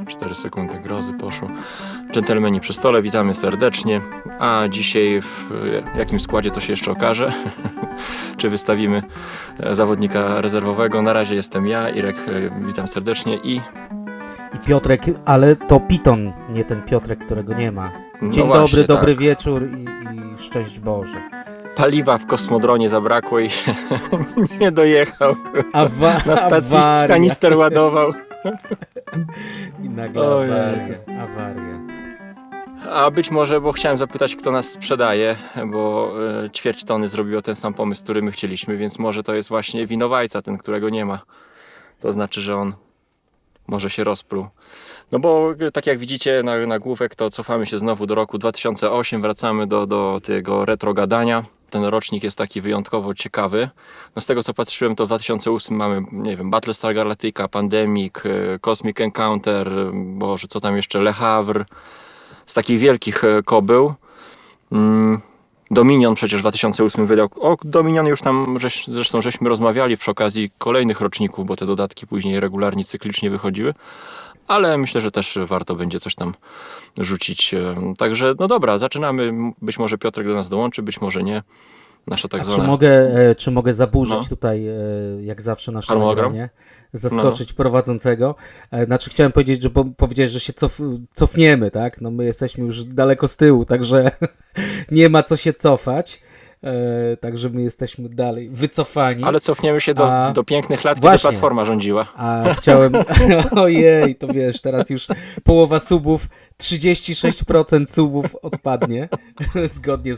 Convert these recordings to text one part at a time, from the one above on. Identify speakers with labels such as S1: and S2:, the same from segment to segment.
S1: 4 sekundy grozy poszło. Dżentelmeni przy stole, witamy serdecznie. A dzisiaj w jakim składzie to się jeszcze okaże. Czy wystawimy zawodnika rezerwowego. Na razie jestem ja, Irek, witam serdecznie i
S2: Piotrek, ale to Piton, nie ten Piotrek, którego nie ma. Dzień
S1: No
S2: dobry,
S1: właśnie,
S2: dobry
S1: tak.
S2: wieczór i szczęść Boże.
S1: Paliwa w kosmodronie zabrakło i się nie dojechał. Na stacji
S2: Awaria.
S1: kanister ładował.
S2: I nagle
S1: Ojej.
S2: awaria.
S1: A być może, bo chciałem zapytać, kto nas sprzedaje, bo ćwierć tony zrobiło ten sam pomysł, który my chcieliśmy, więc może to jest właśnie winowajca, ten, którego nie ma. To znaczy, że on może się rozpruł. No bo tak jak widzicie na nagłówek, to cofamy się znowu do roku 2008, wracamy do tego retro gadania. Ten rocznik jest taki wyjątkowo ciekawy. No z tego co patrzyłem, to w 2008 mamy, nie wiem, Battlestar Galactica, Pandemic, Cosmic Encounter, Boże, co tam jeszcze, Le Havre. Z takich wielkich kobył. Dominion przecież w 2008 wydał. O Dominionie już tam zresztą żeśmy rozmawiali przy okazji kolejnych roczników, bo te dodatki później regularnie, cyklicznie wychodziły. Ale myślę, że też warto będzie coś tam rzucić. Także no dobra, zaczynamy. Być może Piotrek do nas dołączy, być może nie. Nasza tak zwana...
S2: Czy mogę zaburzyć
S1: No.
S2: tutaj, jak zawsze, nasze
S1: Harmonogram?
S2: nagranie? Zaskoczyć prowadzącego. Znaczy chciałem powiedzieć, że powiedziałeś, że się cofniemy, tak? No my jesteśmy już daleko z tyłu, także nie ma co się cofać. Także my jesteśmy dalej wycofani.
S1: Ale cofniemy się do pięknych lat,
S2: Właśnie.
S1: kiedy Platforma rządziła.
S2: A chciałem... Ojej, to wiesz, teraz już połowa subów, 36% subów odpadnie, zgodnie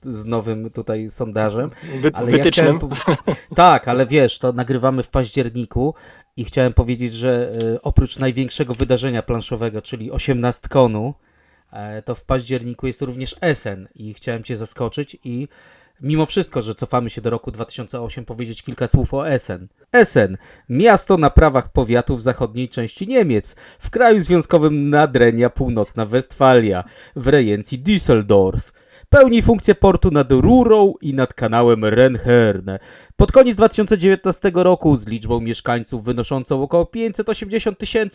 S2: z nowym tutaj sondażem. Ale
S1: Wytycznym.
S2: Tak, ale wiesz, to nagrywamy w październiku i chciałem powiedzieć, że oprócz największego wydarzenia planszowego, czyli 18-konu, to w październiku jest również Essen i chciałem Cię zaskoczyć i mimo wszystko, że cofamy się do roku 2008, powiedzieć kilka słów o Essen. Essen, miasto na prawach powiatu w zachodniej części Niemiec, w kraju związkowym Nadrenia Północna Westfalia, w rejencji Düsseldorf. Pełni funkcję portu nad Rurą i nad kanałem Rhön-Herne. Pod koniec 2019 roku z liczbą mieszkańców wynoszącą około 580 000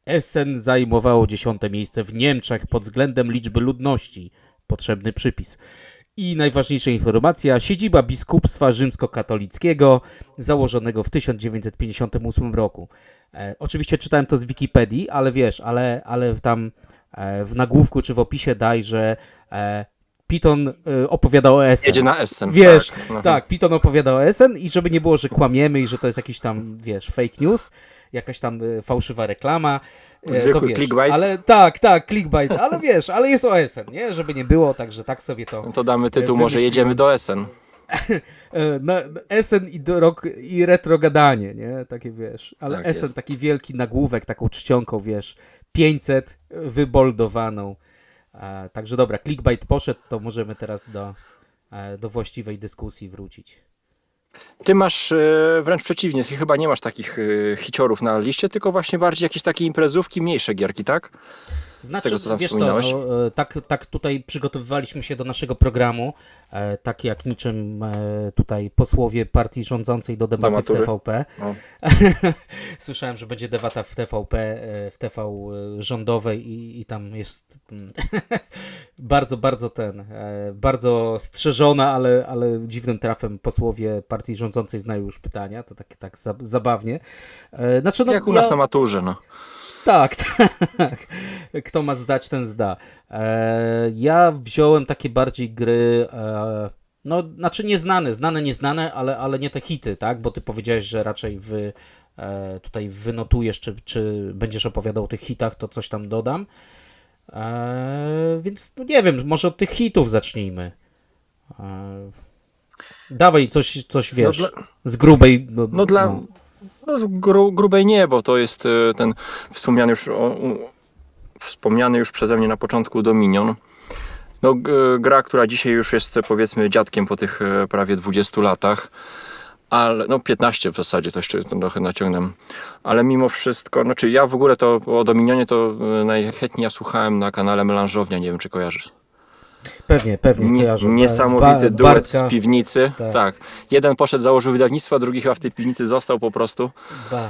S2: Essen zajmowało 10. miejsce w Niemczech pod względem liczby ludności. Potrzebny przypis. I najważniejsza informacja, siedziba biskupstwa rzymskokatolickiego założonego w 1958 roku. Oczywiście czytałem to z Wikipedii, ale wiesz, ale tam w nagłówku czy w opisie daj, że Piton opowiadał o Essen.
S1: Jedzie na Essen.
S2: Wiesz,
S1: tak.
S2: tak, Piton opowiadał o Essen i żeby nie było, że kłamiemy i że to jest jakiś tam, wiesz, fake news, jakaś tam fałszywa reklama.
S1: Zwykły
S2: to wiesz,
S1: clickbait.
S2: Ale tak, clickbait, ale wiesz, ale jest o Essen, nie? Żeby nie było, także tak sobie to...
S1: No to damy tytuł, może
S2: wymyśliłem.
S1: jedziemy do Essen.
S2: Essen i retro gadanie, nie? Takie wiesz, ale
S1: Tak
S2: Essen
S1: jest.
S2: taki wielki nagłówek, taką czcionką, wiesz, 500 wyboldowaną. Także dobra, clickbait poszedł, to możemy teraz do właściwej dyskusji wrócić.
S1: Ty masz wręcz przeciwnie, ty chyba nie masz takich hiciorów na liście, tylko właśnie bardziej jakieś takie imprezówki, mniejsze gierki, tak?
S2: Znaczy,
S1: tego, co tam
S2: wiesz co,
S1: wspominałeś.
S2: tak tutaj przygotowywaliśmy się do naszego programu, tak jak niczym tutaj posłowie partii rządzącej do debaty w
S1: matury.
S2: TVP.
S1: No.
S2: Słyszałem, że będzie debata w TVP, w TV rządowej i tam jest bardzo, bardzo strzeżona, ale dziwnym trafem posłowie partii rządzącej znają już pytania, to tak zabawnie. Znaczy, no,
S1: Jak u nas na maturze, no.
S2: Tak. Kto ma zdać, ten zda. Ja wziąłem takie bardziej gry, no, znaczy nieznane, ale nie te hity, tak? Bo ty powiedziałeś, że raczej tutaj wynotujesz, czy będziesz opowiadał o tych hitach, to coś tam dodam. Więc no nie wiem, może od tych hitów zacznijmy. Dawaj coś wiesz, z grubej...
S1: No, grubej nie, bo to jest ten wspomniany już przeze mnie na początku Dominion. No, gra, która dzisiaj już jest powiedzmy dziadkiem po tych prawie 20 latach, ale no 15 w zasadzie, to jeszcze trochę naciągnę, ale mimo wszystko, znaczy ja w ogóle to o Dominionie to najchętniej ja słuchałem na kanale Melanżownia, nie wiem czy kojarzysz.
S2: Pewnie kojarzę.
S1: Niesamowity duet z
S2: Bartka,
S1: piwnicy.
S2: tak.
S1: Tak. Jeden poszedł, założył wydawnictwo, a drugi chyba w tej piwnicy został po prostu.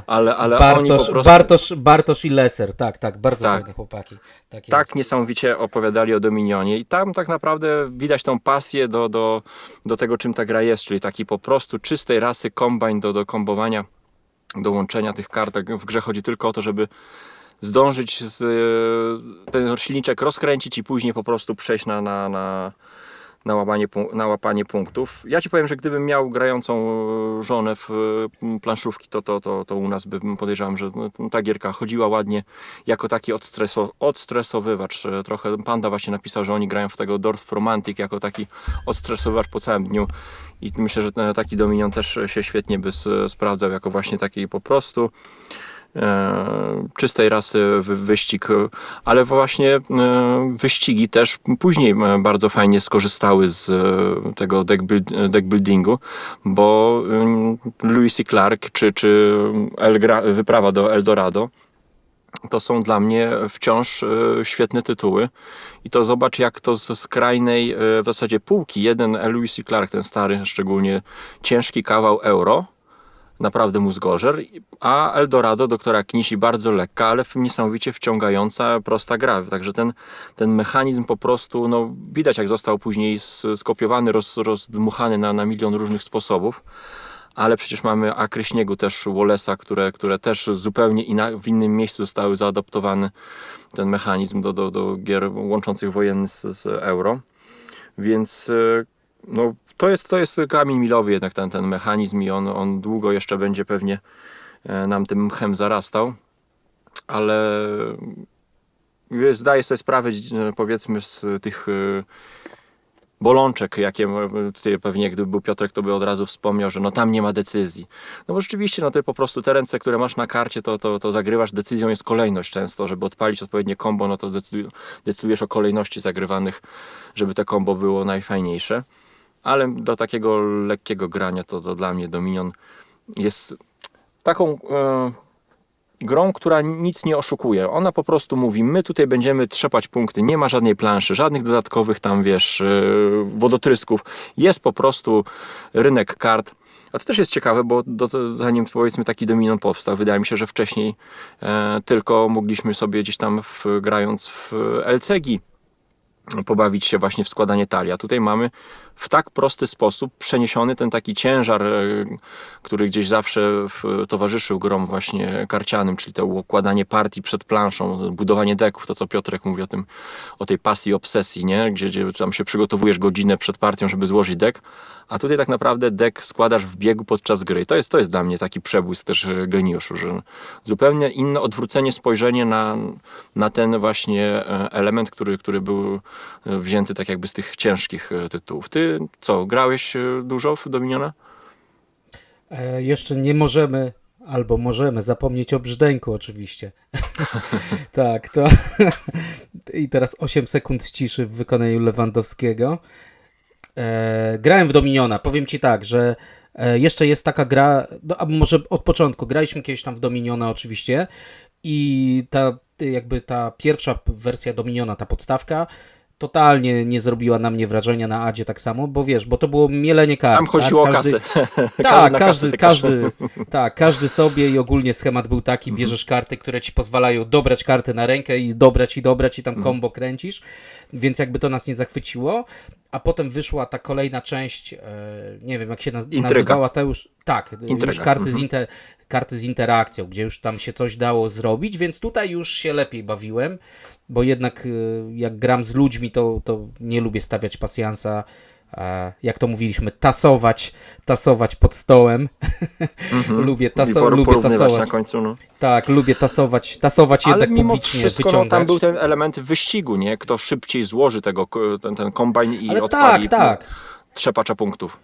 S1: Ale oni po prostu
S2: Bartosz i Leser, tak, bardzo
S1: Tak.
S2: fajne chłopaki. Tak
S1: tak
S2: jest.
S1: niesamowicie opowiadali o Dominionie i tam tak naprawdę widać tą pasję do tego, czym ta gra jest, czyli taki po prostu czystej rasy kombajn do kombowania, do łączenia tych kartek. W grze chodzi tylko o to, żeby zdążyć ten silniczek rozkręcić i później po prostu przejść na łapanie punktów. Ja ci powiem, że gdybym miał grającą żonę w planszówki, to u nas bym podejrzewam, że ta gierka chodziła ładnie jako taki odstresowywacz. Trochę Panda właśnie napisał, że oni grają w tego Dorf Romantic jako taki odstresowywacz po całym dniu. I myślę, że taki Dominion też się świetnie by sprawdzał jako właśnie taki po prostu czystej rasy wyścig, ale właśnie wyścigi też później bardzo fajnie skorzystały z tego deck buildingu, bo Lewis i Clark czy wyprawa do Eldorado to są dla mnie wciąż świetne tytuły i to zobacz, jak to ze skrajnej w zasadzie półki, jeden Lewis i Clark, ten stary, szczególnie ciężki kawał euro, naprawdę mózgorzer, a Eldorado doktora Knizi bardzo lekka, ale niesamowicie wciągająca, prosta gra. Także ten mechanizm po prostu, no widać, jak został później skopiowany, rozdmuchany na milion różnych sposobów. Ale przecież mamy Akry Śniegu też Wallace'a, które też zupełnie w innym miejscu zostały zaadoptowane, ten mechanizm do gier łączących wojenny z euro. Więc no, to jest kamień milowy jednak ten mechanizm i on długo jeszcze będzie pewnie nam tym mchem zarastał, ale zdaję sobie sprawę, powiedzmy, z tych bolączek, jakie tutaj pewnie gdyby był Piotrek, to by od razu wspomniał, że no tam nie ma decyzji. No bo rzeczywiście, no ty po prostu te ręce, które masz na karcie, to zagrywasz, decyzją jest kolejność często, żeby odpalić odpowiednie combo, no to decydujesz o kolejności zagrywanych, żeby te combo było najfajniejsze. Ale do takiego lekkiego grania to dla mnie Dominion jest taką grą, która nic nie oszukuje. Ona po prostu mówi, my tutaj będziemy trzepać punkty, nie ma żadnej planszy, żadnych dodatkowych tam, wiesz, wodotrysków. Jest po prostu rynek kart. A to też jest ciekawe, bo zanim powiedzmy taki Dominion powstał, wydaje mi się, że wcześniej tylko mogliśmy sobie gdzieś tam grając w LCG pobawić się właśnie w składanie talii. A tutaj mamy w tak prosty sposób przeniesiony ten taki ciężar, który gdzieś zawsze towarzyszył grom właśnie karcianym, czyli to układanie partii przed planszą, budowanie deków, to co Piotrek mówi o tej pasji, obsesji, nie? Gdzie tam się przygotowujesz godzinę przed partią, żeby złożyć dek, a tutaj tak naprawdę dek składasz w biegu podczas gry. To jest dla mnie taki przebłysk też geniuszu, że zupełnie inne odwrócenie spojrzenie na ten właśnie element, który był wzięty tak jakby z tych ciężkich tytułów. Ty co, grałeś dużo w Dominiona?
S2: Jeszcze nie możemy, albo możemy zapomnieć o brzdęku oczywiście. Tak, to i teraz 8 sekund ciszy w wykonaniu Lewandowskiego. Grałem w Dominiona, powiem Ci tak, że jeszcze jest taka gra, no, a może od początku, graliśmy kiedyś tam w Dominiona oczywiście i ta pierwsza wersja Dominiona, ta podstawka, totalnie nie zrobiła na mnie wrażenia, na Adzie tak samo, bo wiesz, bo to było mielenie kart.
S1: Tam chodziło
S2: tak?
S1: o kasę.
S2: Tak, każdy sobie i ogólnie schemat był taki, bierzesz karty, które ci pozwalają dobrać karty na rękę i dobrać i tam combo kręcisz, więc jakby to nas nie zachwyciło, a potem wyszła ta kolejna część, nie wiem jak się nazywała, to już, tak, już karty z interakcją, gdzie już tam się coś dało zrobić, więc tutaj już się lepiej bawiłem, bo jednak jak gram z ludźmi, to nie lubię stawiać pasjansa, jak to mówiliśmy, tasować pod stołem. Lubię tasować.
S1: Na końcu, no.
S2: Tak, lubię tasować
S1: Ale
S2: jednak
S1: mimo
S2: publicznie,
S1: wszystko,
S2: wyciągać.
S1: tam był ten element wyścigu, nie? Kto szybciej złoży ten kombajn i
S2: Ale
S1: odpali
S2: tak.
S1: trzepacza punktów.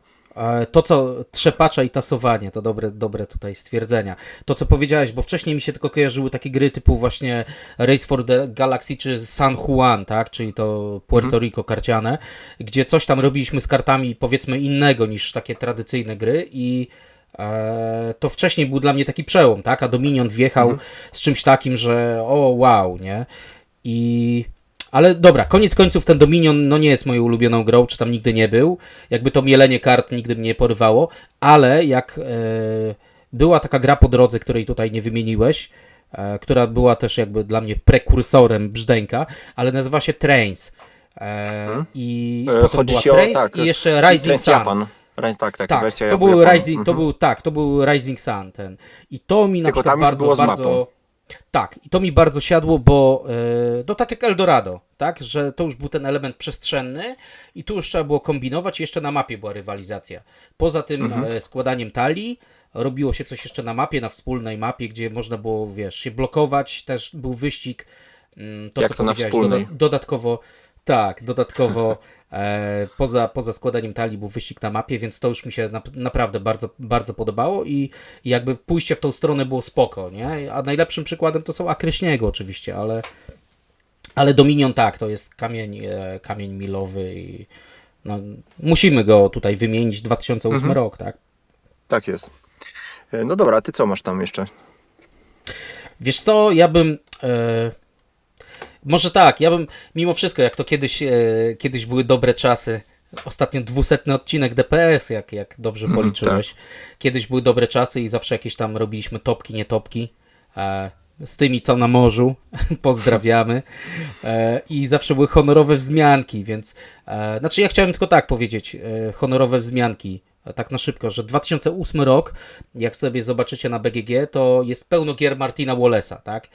S2: To co, trzepacza i tasowanie, to dobre tutaj stwierdzenia. To co powiedziałeś, bo wcześniej mi się tylko kojarzyły takie gry typu właśnie Race for the Galaxy czy San Juan, tak, czyli to Puerto Rico karciane, gdzie coś tam robiliśmy z kartami powiedzmy innego niż takie tradycyjne gry i to wcześniej był dla mnie taki przełom, tak, a Dominion wjechał z czymś takim, że o wow, nie? Ale dobra, koniec końców ten Dominion no nie jest moją ulubioną grą, czy tam nigdy nie był. Jakby to mielenie kart nigdy mnie nie porywało, ale jak była taka gra po drodze, której tutaj nie wymieniłeś, która była też jakby dla mnie prekursorem Brzdęka, ale nazywa się Trains. I potem
S1: Chodzi
S2: była
S1: ci o,
S2: Trains
S1: tak,
S2: i jeszcze Rising
S1: Trains
S2: Sun.
S1: Japan. Tak,
S2: Tak,
S1: wersja
S2: to był
S1: Japanu.
S2: Rising, to był Rising Sun ten. I to mi na
S1: Tylko
S2: przykład
S1: tam już było z
S2: bardzo
S1: mapą.
S2: tak, i to mi bardzo siadło, bo no tak jak Eldorado, tak, że to już był ten element przestrzenny i tu już trzeba było kombinować i jeszcze na mapie była rywalizacja. Poza tym składaniem talii robiło się coś jeszcze na mapie, na wspólnej mapie, gdzie można było, wiesz, się blokować, też był wyścig, to
S1: Jak
S2: co
S1: to na
S2: powiedziałeś,
S1: wspólnej?
S2: dodatkowo poza składaniem talii był wyścig na mapie, więc to już mi się naprawdę bardzo, bardzo podobało i jakby pójście w tą stronę było spoko, nie? A najlepszym przykładem to są Akry Śniegu oczywiście, ale Dominion tak, to jest kamień milowy i no, musimy go tutaj wymienić, 2008 rok, tak?
S1: Tak jest. No dobra, a ty co masz tam jeszcze?
S2: Wiesz co, ja bym... może tak, ja bym mimo wszystko, jak to kiedyś były dobre czasy, ostatnio 200 odcinek DPS, jak dobrze policzyłeś. Kiedyś były dobre czasy i zawsze jakieś tam robiliśmy topki, nie topki. Z tymi, co na morzu, pozdrawiamy. I zawsze były honorowe wzmianki, więc... znaczy ja chciałem tylko tak powiedzieć, honorowe wzmianki, tak na szybko, że 2008 rok, jak sobie zobaczycie na BGG, to jest pełno gier Martina Wallace'a, tak?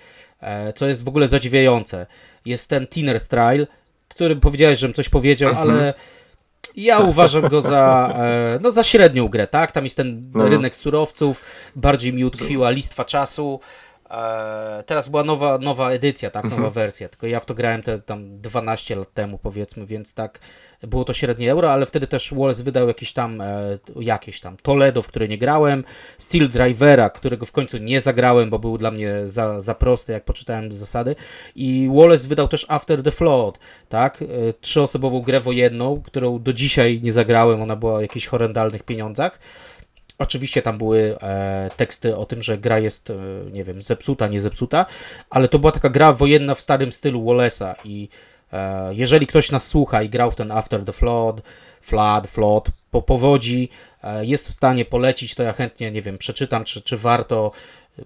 S2: Co jest w ogóle zadziwiające. Jest ten Tinner's Trial, który powiedziałeś, żebym coś powiedział, ale ja uważam go za średnią grę, tak? Tam jest ten rynek surowców, bardziej mi utkwiła Listwa Czasu. Teraz była nowa edycja, tak? Nowa wersja, tylko ja w to grałem tam 12 lat temu, powiedzmy, więc tak było to średnie euro, ale wtedy też Wallace wydał jakieś tam Toledo, w które nie grałem, Steel Drivera, którego w końcu nie zagrałem, bo był dla mnie za prosty, jak poczytałem zasady, i Wallace wydał też After the Flood, tak? 3-osobową grę wojenną, którą do dzisiaj nie zagrałem, ona była o jakichś horrendalnych pieniądzach. Oczywiście tam były teksty o tym, że gra jest, nie wiem, zepsuta, nie zepsuta, ale to była taka gra wojenna w starym stylu Wallace'a i jeżeli ktoś nas słucha i grał w ten After the Flood, po powodzi, jest w stanie polecić, to ja chętnie, nie wiem, przeczytam, czy warto,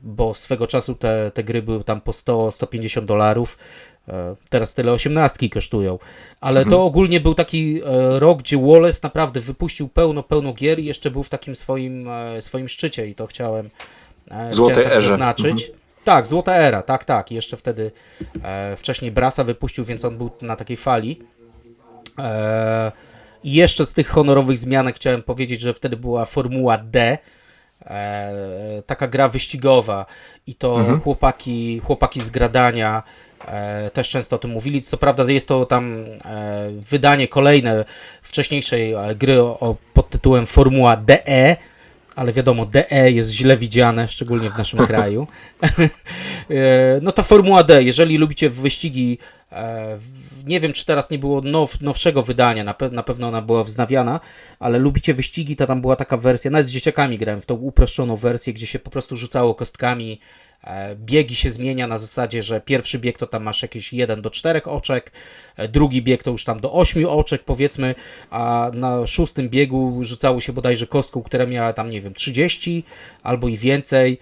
S2: bo swego czasu te gry były tam po $100-150. Teraz tyle 18 kosztują. Ale to ogólnie był taki rok, gdzie Wallace naprawdę wypuścił pełno gier i jeszcze był w takim swoim szczycie i to chciałem
S1: Złotej
S2: tak
S1: erze.
S2: zaznaczyć. Tak, złota era, tak. I jeszcze wtedy wcześniej Brasa wypuścił, więc on był na takiej fali. I jeszcze z tych honorowych zmianek chciałem powiedzieć, że wtedy była Formuła D, taka gra wyścigowa i to chłopaki z Gradania też często o tym mówili. Co prawda jest to tam wydanie kolejne wcześniejszej gry pod tytułem Formuła DE, ale wiadomo, DE jest źle widziane, szczególnie w naszym kraju. No ta Formuła D, jeżeli lubicie wyścigi, nie wiem, czy teraz nie było nowszego wydania, na pewno ona była wznawiana, ale lubicie wyścigi, to tam była taka wersja, nawet z dzieciakami grałem w tą uproszczoną wersję, gdzie się po prostu rzucało kostkami, biegi się zmienia na zasadzie, że pierwszy bieg to tam masz jakieś 1 do 4 oczek, drugi bieg to już tam do 8 oczek powiedzmy, a na 6. biegu rzucało się bodajże kostką, która miała tam, nie wiem, 30 albo i więcej.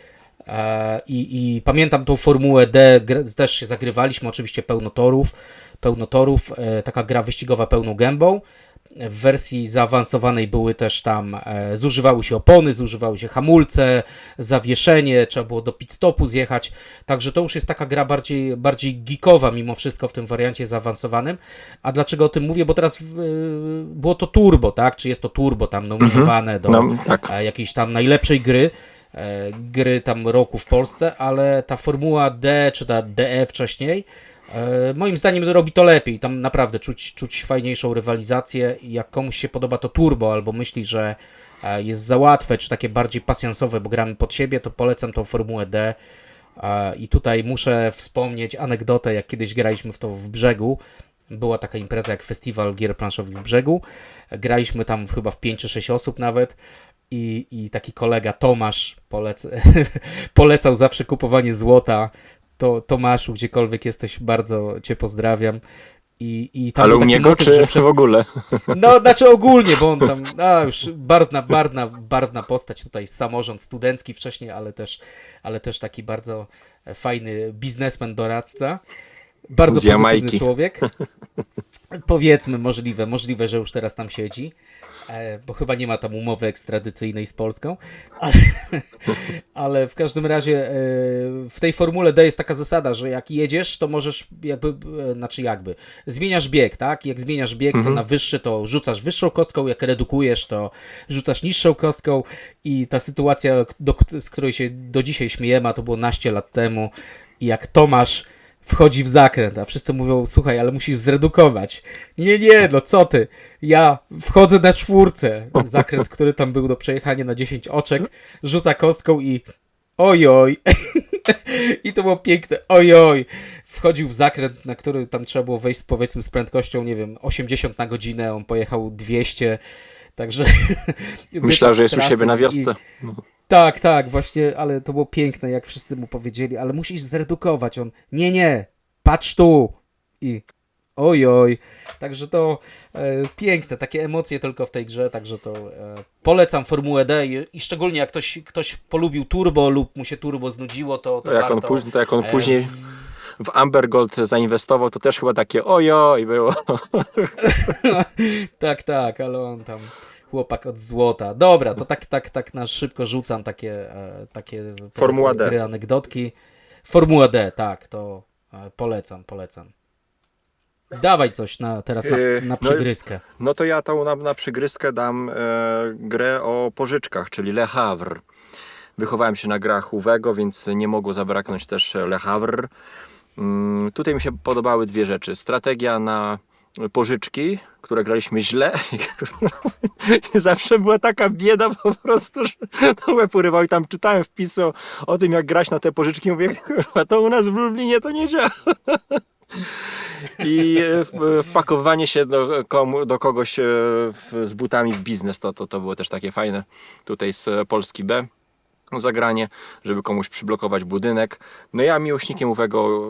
S2: I pamiętam tą Formułę D, też się zagrywaliśmy, oczywiście pełno torów, taka gra wyścigowa pełną gębą. W wersji zaawansowanej były też tam, zużywały się opony, zużywały się hamulce, zawieszenie, trzeba było do pit stopu zjechać, także to już jest taka gra bardziej geekowa mimo wszystko w tym wariancie zaawansowanym. A dlaczego o tym mówię? Bo teraz było to turbo, tak? Czy jest to turbo tam nominowane do jakiejś tam najlepszej gry tam roku w Polsce, ale ta Formuła D, czy ta DE wcześniej, moim zdaniem robi to lepiej. Tam naprawdę czuć fajniejszą rywalizację. Jak komuś się podoba to turbo, albo myśli, że jest za łatwe, czy takie bardziej pasjansowe, bo gramy pod siebie, to polecam tą Formułę D. I tutaj muszę wspomnieć anegdotę, jak kiedyś graliśmy w to w Brzegu. Była taka impreza jak Festiwal Gier Planszowych w Brzegu. Graliśmy tam chyba w 5 czy 6 osób nawet. I taki kolega Tomasz polecał zawsze kupowanie złota. To Tomaszu, gdziekolwiek jesteś, bardzo Cię pozdrawiam. I tam
S1: Ale
S2: był
S1: u
S2: taki
S1: niego,
S2: motyw,
S1: czy
S2: że
S1: w ogóle?
S2: No, znaczy ogólnie, bo on tam, już barwna postać, tutaj samorząd studencki wcześniej, ale też taki bardzo fajny biznesmen, doradca. Bardzo
S1: Z
S2: pozytywny
S1: Jamajki.
S2: człowiek. Powiedzmy, możliwe, że już teraz tam siedzi, bo chyba nie ma tam umowy ekstradycyjnej z Polską, ale, ale w każdym razie w tej Formule D jest taka zasada, że jak jedziesz, to możesz zmieniasz bieg, tak? Jak zmieniasz bieg, to na wyższy to rzucasz wyższą kostką, jak redukujesz, to rzucasz niższą kostką i ta sytuacja, z której się do dzisiaj śmiejemy, a to było naście lat temu, i jak Tomasz wchodzi w zakręt, a wszyscy mówią, słuchaj, ale musisz zredukować. Nie, no co ty? Ja wchodzę na czwórce. Zakręt, który tam był do przejechania na 10 oczek, rzuca kostką i ojoj. I to było piękne. Ojoj. Wchodził w zakręt, na który tam trzeba było wejść, powiedzmy, z prędkością, nie wiem, 80 na godzinę, on pojechał 200, także...
S1: Myślał, że jest u siebie na wiosce.
S2: Tak, właśnie, ale to było piękne, jak wszyscy mu powiedzieli, ale musisz zredukować. On, nie, patrz tu. I ojoj. Także to piękne, takie emocje tylko w tej grze, także to polecam Formułę D i szczególnie jak ktoś polubił turbo lub mu się turbo znudziło, to warto.
S1: Jak on później w Amber Gold zainwestował, to też chyba takie ojo i było.
S2: Tak, ale on tam... Chłopak od złota. Dobra, to tak na szybko rzucam takie
S1: Formuła D.
S2: gry, anegdotki. Formuła D, tak, to polecam. Dawaj coś teraz na przygryskę.
S1: No to ja tą na przygryskę dam grę o pożyczkach, czyli Le Havre. Wychowałem się na grach Uwego, więc nie mogło zabraknąć też Le Havre. Tutaj mi się podobały dwie rzeczy. Strategia na pożyczki, które graliśmy źle. I zawsze była taka bieda po prostu, że to łeb urywał i tam czytałem wpisy o tym, jak grać na te pożyczki. Mówię, kurwa, to u nas w Lublinie to nie działa. I wpakowywanie się do kogoś z butami w biznes, to było też takie fajne. Tutaj z Polski B zagranie, żeby komuś przyblokować budynek. No ja miłośnikiem Uwego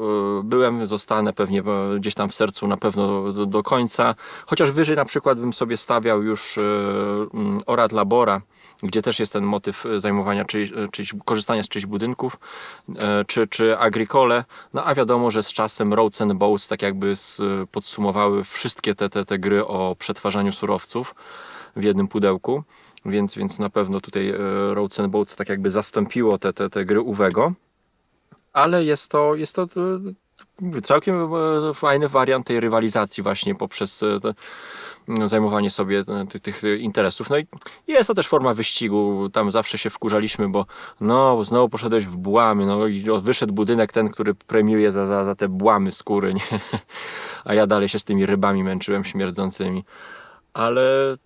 S1: byłem, zostanę pewnie gdzieś tam w sercu na pewno do końca. Chociaż wyżej na przykład bym sobie stawiał już Ora dla Bora, gdzie też jest ten motyw zajmowania korzystania z czyichś budynków, czy Agricole. No a wiadomo, że z czasem Roads and Boats tak jakby podsumowały wszystkie te gry o przetwarzaniu surowców w jednym pudełku. Więc na pewno tutaj Roads and Boats tak jakby zastąpiło te gry Uwego. Ale jest to całkiem fajny wariant tej rywalizacji właśnie poprzez zajmowanie sobie tych interesów. No i jest to też forma wyścigu. Tam zawsze się wkurzaliśmy, bo no znowu poszedłeś w błamy, no i wyszedł budynek ten, który premiuje za te błamy skóry, nie? A ja dalej się z tymi rybami męczyłem śmierdzącymi. Ale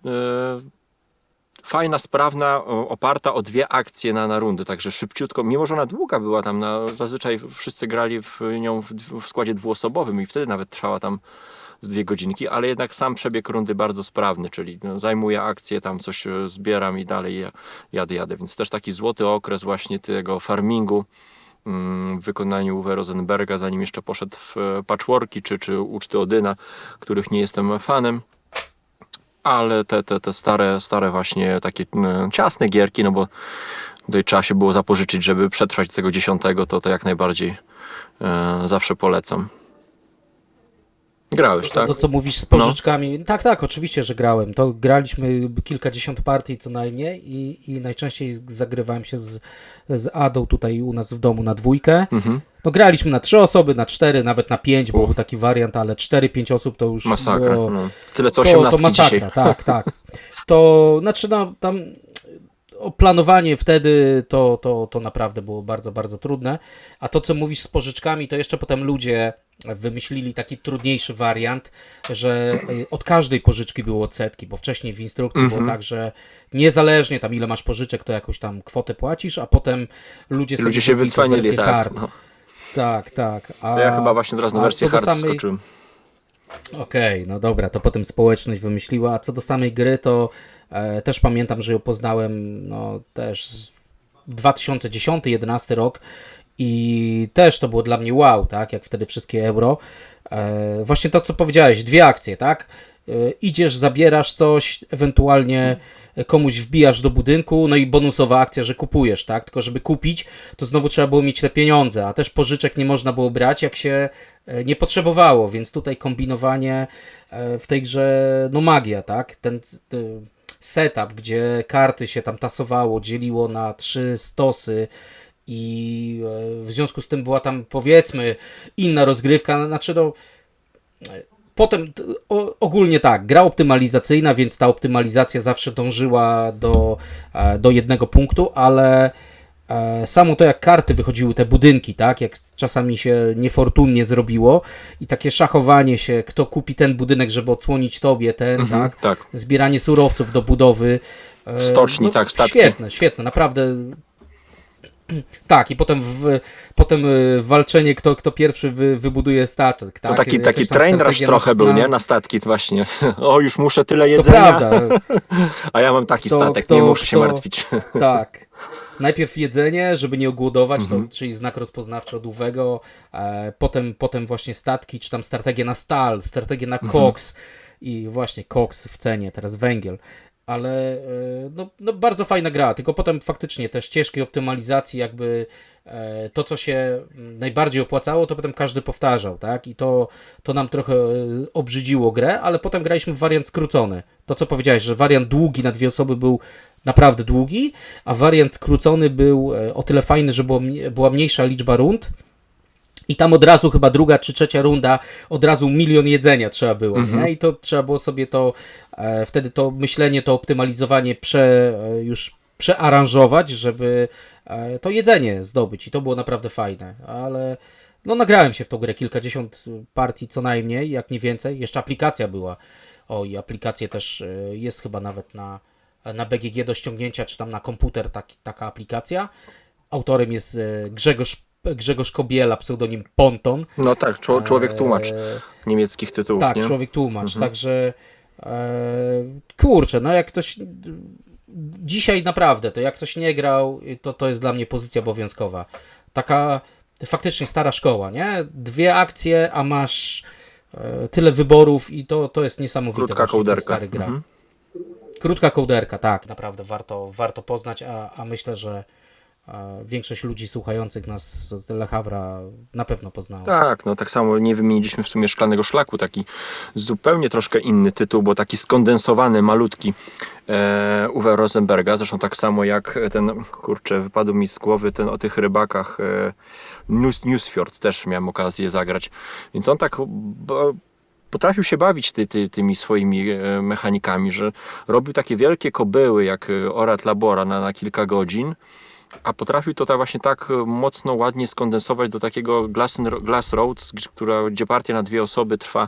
S1: fajna, sprawna, oparta o dwie akcje na rundy, także szybciutko, mimo że ona długa była tam, zazwyczaj wszyscy grali w nią w składzie dwuosobowym i wtedy nawet trwała tam z 2 godzinki, ale jednak sam przebieg rundy bardzo sprawny, czyli zajmuję akcję, tam coś zbieram i dalej jadę, więc też taki złoty okres właśnie tego farmingu w wykonaniu Uwe Rosenberga, zanim jeszcze poszedł w patchworki czy uczty Odyna, których nie jestem fanem. Ale te stare właśnie takie ciasne gierki, no bo tutaj trzeba się było zapożyczyć, żeby przetrwać do tego 10, to jak najbardziej zawsze polecam. Grałeś, tak?
S2: To co mówisz z pożyczkami, tak, oczywiście, że grałem. To graliśmy kilkadziesiąt partii co najmniej i najczęściej zagrywałem się z Adą tutaj u nas w domu na 2. No graliśmy na 3 osoby, na 4, nawet na 5, bo był taki wariant, ale 4-5 osób to już
S1: masakra.
S2: było...
S1: Tyle co 18
S2: to masakra,
S1: dzisiaj.
S2: tak. To znaczy tam planowanie wtedy to naprawdę było bardzo, bardzo trudne. A to, co mówisz z pożyczkami, to jeszcze potem ludzie wymyślili taki trudniejszy wariant, że od każdej pożyczki było odsetki, bo wcześniej w instrukcji było tak, że niezależnie tam ile masz pożyczek, to jakąś tam kwotę płacisz, a potem ludzie sobie
S1: się wycwanili, tak.
S2: hard. Tak.
S1: To ja chyba właśnie teraz na wersję hard skoczyłem.
S2: Okej, no dobra, to potem społeczność wymyśliła, a co do samej gry, to też pamiętam, że ją poznałem też 2010-2011 rok i też to było dla mnie wow, tak, jak wtedy wszystkie euro. Właśnie to, co powiedziałeś, dwie akcje, tak? Idziesz, zabierasz coś, ewentualnie komuś wbijasz do budynku, no i bonusowa akcja, że kupujesz, tak? Tylko żeby kupić, to znowu trzeba było mieć te pieniądze, a też pożyczek nie można było brać, jak się nie potrzebowało, więc tutaj kombinowanie w tej grze, no magia, tak? Ten setup, gdzie karty się tam tasowało, dzieliło na 3 stosy i w związku z tym była tam, powiedzmy, inna rozgrywka, znaczy no potem ogólnie tak, gra optymalizacyjna, więc ta optymalizacja zawsze dążyła do jednego punktu, ale samo to, jak karty wychodziły, te budynki, tak, jak czasami się niefortunnie zrobiło i takie szachowanie się, kto kupi ten budynek, żeby odsłonić tobie ten, tak,
S1: tak.
S2: zbieranie surowców do budowy.
S1: Stoczni, tak, statki.
S2: Świetne, naprawdę. Tak, i potem walczenie, kto pierwszy wybuduje statek. Tak?
S1: To taki
S2: Jakaś tam
S1: train rush
S2: strategia
S1: trochę był, nie? Na statki właśnie. O, już muszę tyle
S2: To
S1: jedzenia,
S2: prawda,
S1: a ja mam taki statek, nie muszę się martwić.
S2: tak. Najpierw jedzenie, żeby nie ogłodować, czyli znak rozpoznawczy od Uwego, potem właśnie statki, czy tam strategię na stal, strategię na koks i właśnie koks w cenie, teraz węgiel. Ale no bardzo fajna gra, tylko potem faktycznie te ścieżki optymalizacji, jakby to, co się najbardziej opłacało, to potem każdy powtarzał, tak? I to nam trochę obrzydziło grę, ale potem graliśmy w wariant skrócony. To, co powiedziałeś, że wariant długi na 2 osoby był naprawdę długi, a wariant skrócony był o tyle fajny, że była mniejsza liczba rund. I tam od razu chyba druga czy trzecia runda, od razu 1 000 000 jedzenia trzeba było, nie? I to trzeba było sobie to, wtedy to myślenie, to optymalizowanie już przearanżować, żeby to jedzenie zdobyć. I to było naprawdę fajne, ale no nagrałem się w tą grę, kilkadziesiąt partii co najmniej, jak nie więcej. Jeszcze aplikacja była. O, i aplikację też jest chyba nawet na BGG do ściągnięcia, czy tam na komputer taka aplikacja. Autorem jest Grzegorz Kobiela, pseudonim Ponton.
S1: No tak, człowiek tłumacz niemieckich tytułów,
S2: tak,
S1: nie?
S2: człowiek tłumacz, także kurczę, no jak ktoś dzisiaj naprawdę, to jak ktoś nie grał, to jest dla mnie pozycja obowiązkowa. Taka faktycznie stara szkoła, nie? 2 akcje, a masz tyle wyborów i to jest niesamowite.
S1: Krótka
S2: w tych
S1: kołderka.
S2: starych grach. Krótka kołderka, tak, naprawdę warto poznać, a myślę, że większość ludzi słuchających nas z Le Havra na pewno poznała.
S1: Tak, no tak samo nie wymieniliśmy w sumie Szklanego Szlaku, taki zupełnie troszkę inny tytuł, bo taki skondensowany, malutki Uwe Rosenberga, zresztą tak samo jak ten, kurczę, wypadł mi z głowy ten o tych rybakach Newsfjord, też miałem okazję zagrać, więc on tak potrafił się bawić tymi swoimi mechanikami, że robił takie wielkie kobyły jak Orat Labora na kilka godzin, a potrafił to właśnie tak mocno, ładnie skondensować do takiego Glass Roads, gdzie partia na 2 osoby trwa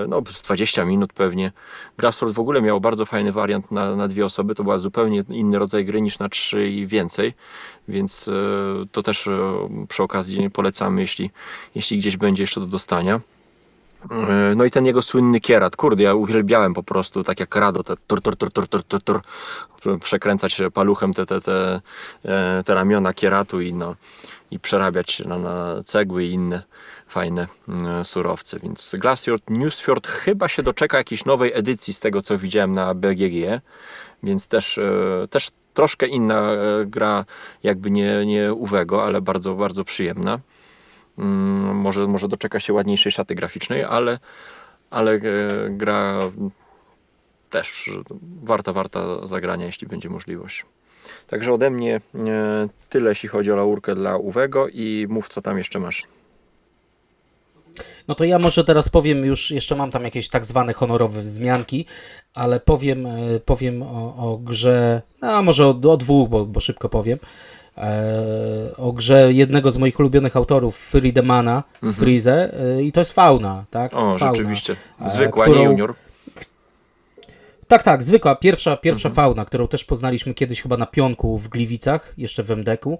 S1: no, z 20 minut pewnie. Glass Road w ogóle miał bardzo fajny wariant na 2 osoby, to była zupełnie inny rodzaj gry niż na 3 i więcej, więc to też przy okazji polecamy, jeśli gdzieś będzie jeszcze do dostania. No i ten jego słynny kierat, kurde, ja uwielbiałem po prostu, tak jak Rado, tur, przekręcać paluchem te ramiona kieratu i przerabiać na cegły i inne fajne surowce. Więc Newsfjord chyba się doczeka jakiejś nowej edycji z tego, co widziałem na BGG, więc też troszkę inna gra, jakby nie Uwego, ale bardzo, bardzo przyjemna. Może doczeka się ładniejszej szaty graficznej, ale gra też warta zagrania, jeśli będzie możliwość. Także ode mnie tyle, jeśli chodzi o laurkę dla Uwego i mów, co tam jeszcze masz.
S2: No to ja może teraz powiem, jeszcze mam tam jakieś tak zwane honorowe wzmianki, ale powiem o grze, a może o 2, bo szybko powiem. O grze jednego z moich ulubionych autorów, Friedemana, Freeze, i to jest Fauna, tak?
S1: O,
S2: Fauna,
S1: rzeczywiście. Zwykła, nie junior.
S2: Tak, zwykła, pierwsza Fauna, którą też poznaliśmy kiedyś chyba na Pionku w Gliwicach, jeszcze w MDK-u.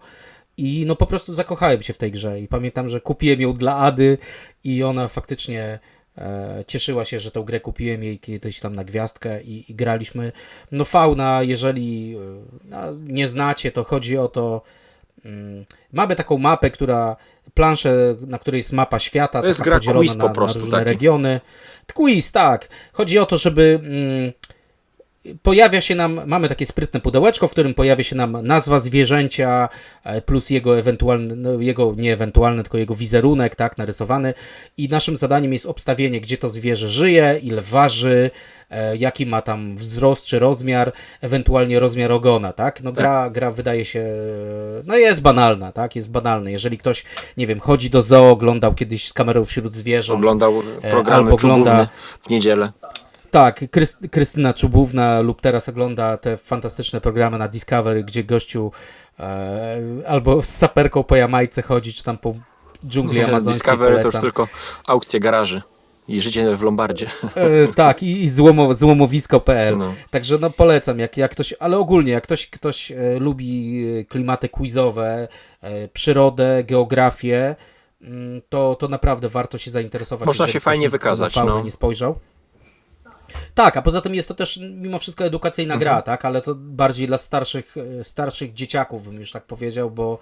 S2: I no po prostu zakochałem się w tej grze i pamiętam, że kupiłem ją dla Ady i ona faktycznie cieszyła się, że tę grę kupiłem jej kiedyś tam na gwiazdkę i graliśmy. No Fauna, jeżeli nie znacie, to chodzi o to, Mamy taką mapę, planszę, na której jest mapa świata,
S1: To jest
S2: taka
S1: gra
S2: podzielona
S1: quiz po
S2: na
S1: prostu
S2: różne
S1: taki.
S2: regiony. Quiz, tak. Chodzi o to, żeby pojawia się nam, mamy takie sprytne pudełeczko, w którym pojawia się nam nazwa zwierzęcia plus jego ewentualny, no jego nie ewentualny, tylko jego wizerunek, tak, narysowany i naszym zadaniem jest obstawienie, gdzie to zwierzę żyje, ile waży, jaki ma tam wzrost czy rozmiar, ewentualnie rozmiar ogona, tak? No gra wydaje się, no jest banalna, tak? Jest banalna. Jeżeli ktoś, nie wiem, chodzi do zoo, oglądał kiedyś z kamerą wśród zwierząt,
S1: Oglądał programy
S2: albo ogląda
S1: Czubówny w niedzielę.
S2: tak, Krystyna Czubówna lub teraz ogląda te fantastyczne programy na Discovery, gdzie gościu albo z saperką po Jamajce chodzi, czy tam po dżungli amazońskiej,
S1: Discovery to już
S2: polecam.
S1: tylko aukcje garaży i życie w Lombardzie.
S2: Tak, i złomowisko.pl.
S1: No.
S2: Także no polecam, jak ktoś, ale ogólnie, jak ktoś lubi klimaty quizowe, przyrodę, geografię, to naprawdę warto się zainteresować.
S1: Można
S2: jeżeli
S1: się
S2: ktoś
S1: fajnie
S2: nigdy
S1: wykazać,
S2: na faunę
S1: no.
S2: nie spojrzał. Tak, a poza tym jest to też mimo wszystko edukacyjna gra, tak, ale to bardziej dla starszych dzieciaków, bym już tak powiedział, bo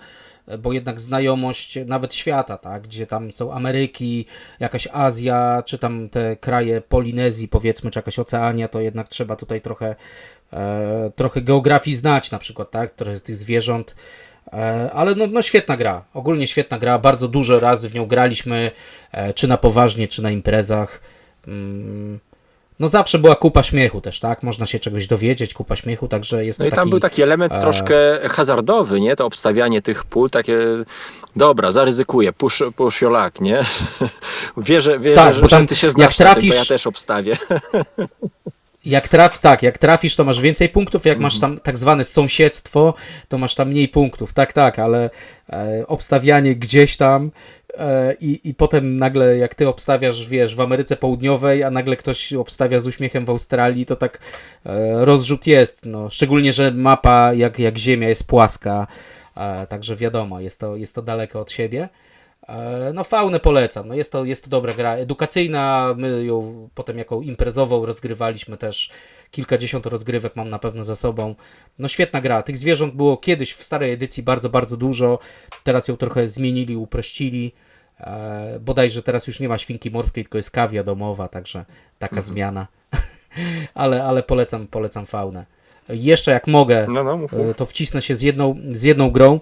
S2: jednak znajomość nawet świata, tak, gdzie tam są Ameryki, jakaś Azja, czy tam te kraje Polinezji, powiedzmy, czy jakaś Oceania, to jednak trzeba tutaj trochę geografii znać na przykład, tak, trochę tych zwierząt. Ale no świetna gra, ogólnie świetna gra, bardzo dużo razy w nią graliśmy, czy na poważnie, czy na imprezach. No zawsze była kupa śmiechu też, tak? Można się czegoś dowiedzieć, kupa śmiechu, także jest to
S1: No i tam
S2: taki...
S1: był taki element troszkę hazardowy, nie? To obstawianie tych pól, takie dobra, zaryzykuję, push your luck, nie? Wierzę,
S2: Tak, bo
S1: że
S2: tam
S1: ty się
S2: jak
S1: znasz na tym, to ja
S2: trafisz-
S1: też obstawię.
S2: Jak trafisz, to masz więcej punktów, jak masz tam tak zwane sąsiedztwo, to masz tam mniej punktów, tak, ale obstawianie gdzieś tam i potem nagle jak ty obstawiasz, wiesz, w Ameryce Południowej, a nagle ktoś obstawia z uśmiechem w Australii, to tak rozrzut jest, no, szczególnie, że mapa jak Ziemia jest płaska, także wiadomo, jest to daleko od siebie. No faunę polecam, no jest to dobra gra edukacyjna, my ją potem jako imprezową rozgrywaliśmy też, kilkadziesiąt rozgrywek mam na pewno za sobą, no świetna gra, tych zwierząt było kiedyś w starej edycji bardzo, bardzo dużo, teraz ją trochę zmienili, uprościli, bodajże teraz już nie ma świnki morskiej, tylko jest kawia domowa, także taka zmiana, ale polecam faunę. Jeszcze jak mogę,
S1: No, mów.
S2: to wcisnę się z jedną grą,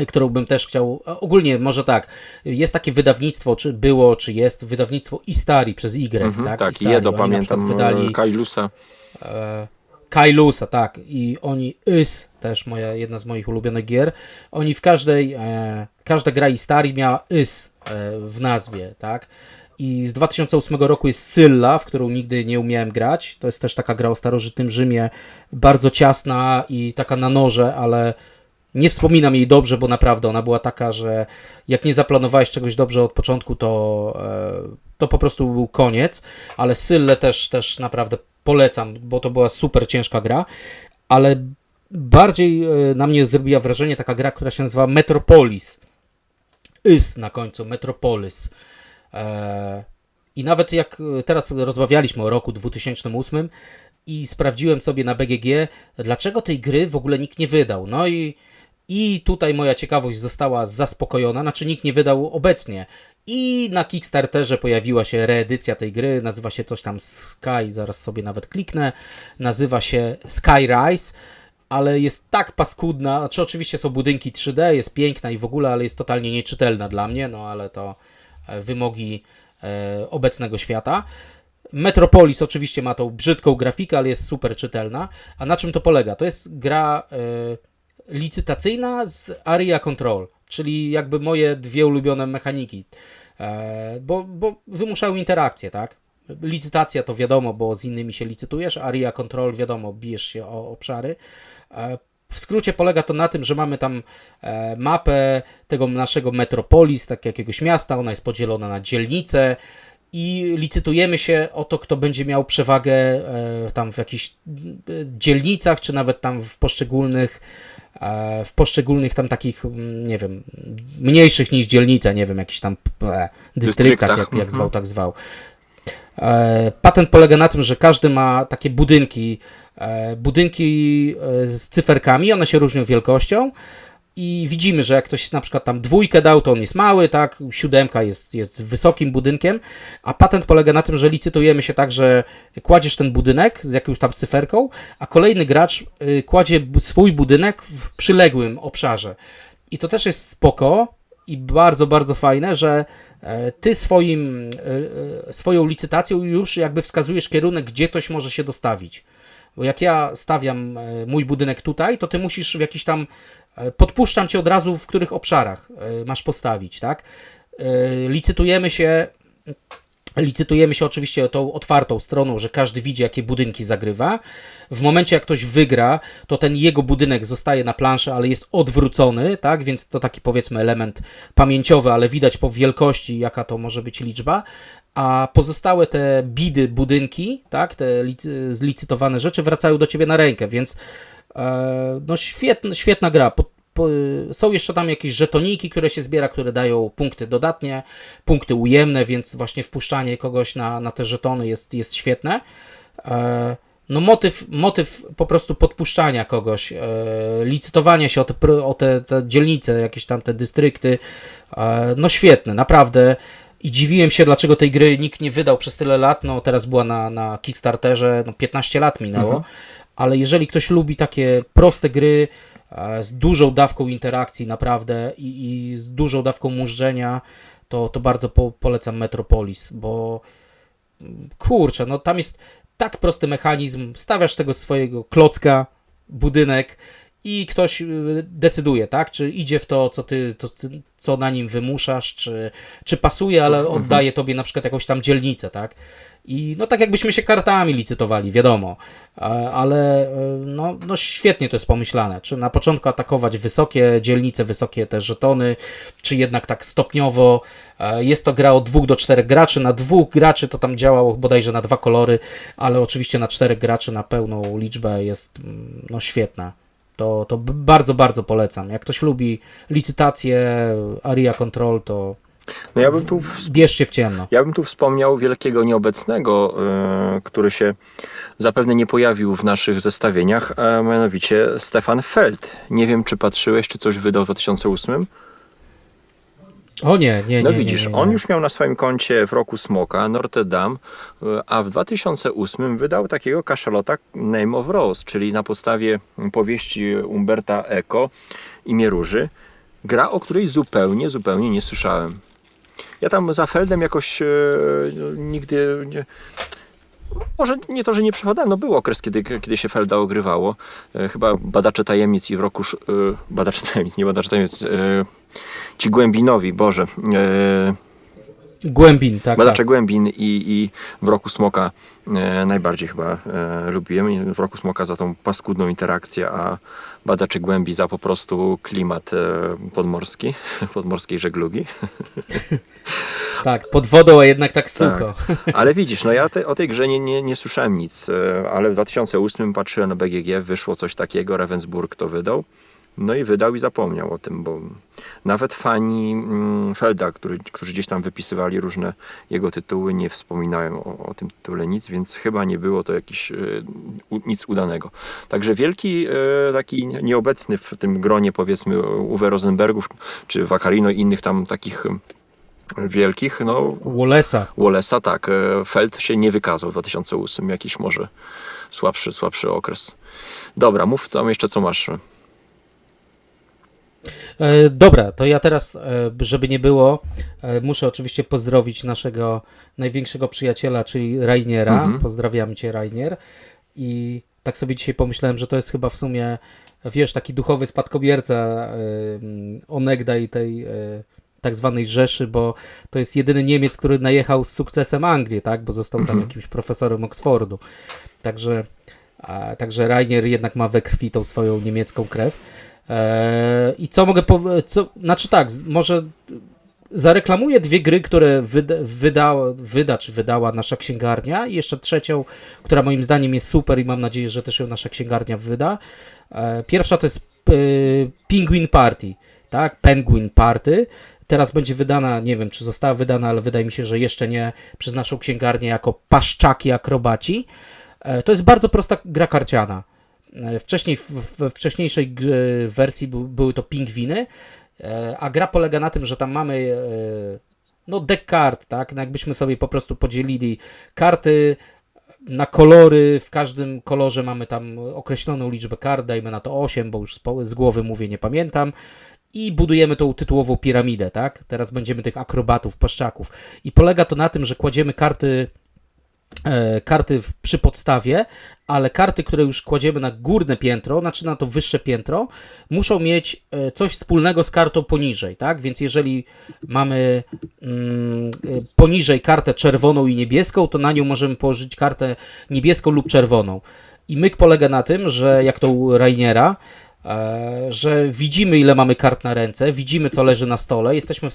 S2: którą bym też chciał, ogólnie może tak, jest takie wydawnictwo, czy było, czy jest, wydawnictwo Istari przez Y, tak?
S1: Tak,
S2: Istari.
S1: Jedo,
S2: Oni na przykład
S1: pamiętam,
S2: wydali
S1: Kailusa.
S2: Kailusa, tak, i oni, też jedna z moich ulubionych gier, oni każda gra Istari miała w nazwie, tak? I z 2008 roku jest Scylla, w którą nigdy nie umiałem grać, to jest też taka gra o starożytnym Rzymie, bardzo ciasna i taka na noże, ale nie wspominam jej dobrze, bo naprawdę ona była taka, że jak nie zaplanowałeś czegoś dobrze od początku, to po prostu był koniec, ale Scyllę też naprawdę polecam, bo to była super ciężka gra, ale bardziej na mnie zrobiła wrażenie taka gra, która się nazywa Metropolis. Na końcu, Metropolis. I nawet jak teraz rozmawialiśmy o roku 2008 i sprawdziłem sobie na BGG, dlaczego tej gry w ogóle nikt nie wydał. No i tutaj moja ciekawość została zaspokojona, znaczy nikt nie wydał obecnie. I na Kickstarterze pojawiła się reedycja tej gry, nazywa się coś tam Sky, zaraz sobie nawet kliknę, nazywa się Skyrise, ale jest tak paskudna, znaczy oczywiście są budynki 3D, jest piękna i w ogóle, ale jest totalnie nieczytelna dla mnie, no ale to wymogi obecnego świata. Metropolis oczywiście ma tą brzydką grafikę, ale jest super czytelna. A na czym to polega? To jest gra licytacyjna z Area Control, czyli jakby moje dwie ulubione mechaniki, bo wymuszają interakcję, tak? Licytacja to wiadomo, bo z innymi się licytujesz, Area Control wiadomo, bijesz się o obszary. W skrócie polega to na tym, że mamy tam mapę tego naszego Metropolis, tak jakiegoś miasta, ona jest podzielona na dzielnice i licytujemy się o to, kto będzie miał przewagę tam w jakichś dzielnicach, czy nawet tam w poszczególnych tam takich, nie wiem, mniejszych niż dzielnica, nie wiem, jakichś tam dystryktach, jak zwał, tak zwał. Patent polega na tym, że każdy ma takie budynki z cyferkami, one się różnią wielkością i widzimy, że jak ktoś na przykład tam 2 dał, to on jest mały, tak, 7 jest wysokim budynkiem, a patent polega na tym, że licytujemy się tak, że kładziesz ten budynek z jakąś tam cyferką, a kolejny gracz kładzie swój budynek w przyległym obszarze. I to też jest spoko i bardzo, bardzo fajne, że ty swoją licytacją już jakby wskazujesz kierunek, gdzie ktoś może się dostawić. Bo jak ja stawiam mój budynek tutaj, to ty musisz w jakiś tam, podpuszczam cię od razu, w których obszarach masz postawić, tak? Licytujemy się oczywiście tą otwartą stroną, że każdy widzi, jakie budynki zagrywa. W momencie, jak ktoś wygra, to ten jego budynek zostaje na planszy, ale jest odwrócony, tak? Więc to taki, powiedzmy, element pamięciowy, ale widać po wielkości, jaka to może być liczba. A pozostałe te bidy, budynki, tak? Te zlicytowane rzeczy wracają do ciebie na rękę, więc no świetna gra. Są jeszcze tam jakieś żetoniki, które się zbiera, które dają punkty dodatnie, punkty ujemne, więc właśnie wpuszczanie kogoś na te żetony jest świetne. No motyw po prostu podpuszczania kogoś, licytowania się o te dzielnice, jakieś tam te dystrykty, no świetne, naprawdę. I dziwiłem się, dlaczego tej gry nikt nie wydał przez tyle lat. No teraz była na Kickstarterze, no 15 lat minęło, ale jeżeli ktoś lubi takie proste gry z dużą dawką interakcji naprawdę i z dużą dawką mużdżenia, to bardzo polecam Metropolis, bo kurczę, no tam jest tak prosty mechanizm, stawiasz tego swojego klocka, budynek i ktoś decyduje, tak, czy idzie w to, co na nim wymuszasz, czy pasuje, ale oddaje tobie na przykład jakąś tam dzielnicę, tak. I no tak jakbyśmy się kartami licytowali, wiadomo, ale no świetnie to jest pomyślane, czy na początku atakować wysokie dzielnice, wysokie te żetony, czy jednak tak stopniowo. Jest to gra od 2 do 4 graczy, na 2 graczy to tam działało bodajże na 2 kolory, ale oczywiście na 4 graczy na pełną liczbę jest no świetna. To bardzo, bardzo polecam. Jak ktoś lubi licytację, area control, to
S1: No ja bym tu
S2: bierzcie w ciemno.
S1: Ja bym tu wspomniał wielkiego nieobecnego, który się zapewne nie pojawił w naszych zestawieniach, a mianowicie Stefan Feld. Nie wiem, czy patrzyłeś, czy coś wydał w 2008?
S2: O nie.
S1: No widzisz, on już miał na swoim koncie w roku Smoka, Notre Dame, a w 2008 wydał takiego kaszalota Name of Rose, czyli na podstawie powieści Umberta Eco Imię Róży. Gra, o której zupełnie nie słyszałem. Ja tam za Feldem jakoś nigdy nie... Może nie to, że nie przepadałem, no był okres, kiedy się Felda ogrywało. Chyba Badacze Tajemnic i w roku... Badacze Tajemnic, nie Badacze Tajemnic. Ci Głębinowi, Boże.
S2: Głębin, tak.
S1: Badacze Głębin i w roku Smoka najbardziej chyba lubiłem. I w roku Smoka za tą paskudną interakcję, a Badacze Głębi za po prostu klimat podmorski, podmorskiej żeglugi.
S2: Tak, pod wodą, a jednak tak sucho.
S1: Tak. Ale widzisz, no ja o tej grze nie słyszałem nic, ale w 2008 patrzyłem na BGG, wyszło coś takiego, Ravensburg to wydał. No i wydał i zapomniał o tym, bo nawet fani Felda, którzy gdzieś tam wypisywali różne jego tytuły, nie wspominałem o tym tytule nic, więc chyba nie było to jakiś nic udanego. Także wielki, taki nieobecny w tym gronie, powiedzmy, Uwe Rosenbergów, czy Vaccarino i innych tam takich wielkich, no... Wallace'a, tak. Feld się nie wykazał w 2008, jakiś może słabszy okres. Dobra, mów tam jeszcze, co masz.
S2: Dobra, to ja teraz, żeby nie było, muszę oczywiście pozdrowić naszego największego przyjaciela, czyli Rainiera. Pozdrawiam cię, Rainier. I tak sobie dzisiaj pomyślałem, że to jest chyba w sumie, wiesz, taki duchowy spadkobierca onegdaj tej tak zwanej Rzeszy, bo to jest jedyny Niemiec, który najechał z sukcesem Anglię, tak? Bo został tam jakimś profesorem Oxfordu. Także Rainier jednak ma we krwi tą swoją niemiecką krew. I co mogę powiedzieć? Znaczy tak, może zareklamuję 2 gry, które wydała nasza księgarnia i jeszcze trzecią, która moim zdaniem jest super i mam nadzieję, że też ją nasza księgarnia wyda. Pierwsza to jest Penguin Party, tak? Penguin Party. Teraz będzie wydana, nie wiem czy została wydana, ale wydaje mi się, że jeszcze nie, przez naszą księgarnię jako Paszczaki Akrobaci. To jest bardzo prosta gra karciana. Wcześniej, we wcześniejszej wersji były to pingwiny, a gra polega na tym, że tam mamy no deck kart, tak? No jakbyśmy sobie po prostu podzielili karty na kolory, w każdym kolorze mamy tam określoną liczbę kart, dajmy na to 8, bo już z głowy mówię, nie pamiętam. I budujemy tą tytułową piramidę, tak? Teraz będziemy tych akrobatów, paszczaków. I polega to na tym, że kładziemy karty przy podstawie, ale karty, które już kładziemy na górne piętro, znaczy na to wyższe piętro, muszą mieć coś wspólnego z kartą poniżej, tak? Więc jeżeli mamy poniżej kartę czerwoną i niebieską, to na nią możemy położyć kartę niebieską lub czerwoną. I myk polega na tym, że jak to u Rainiera, że widzimy, ile mamy kart na ręce, widzimy, co leży na stole, jesteśmy w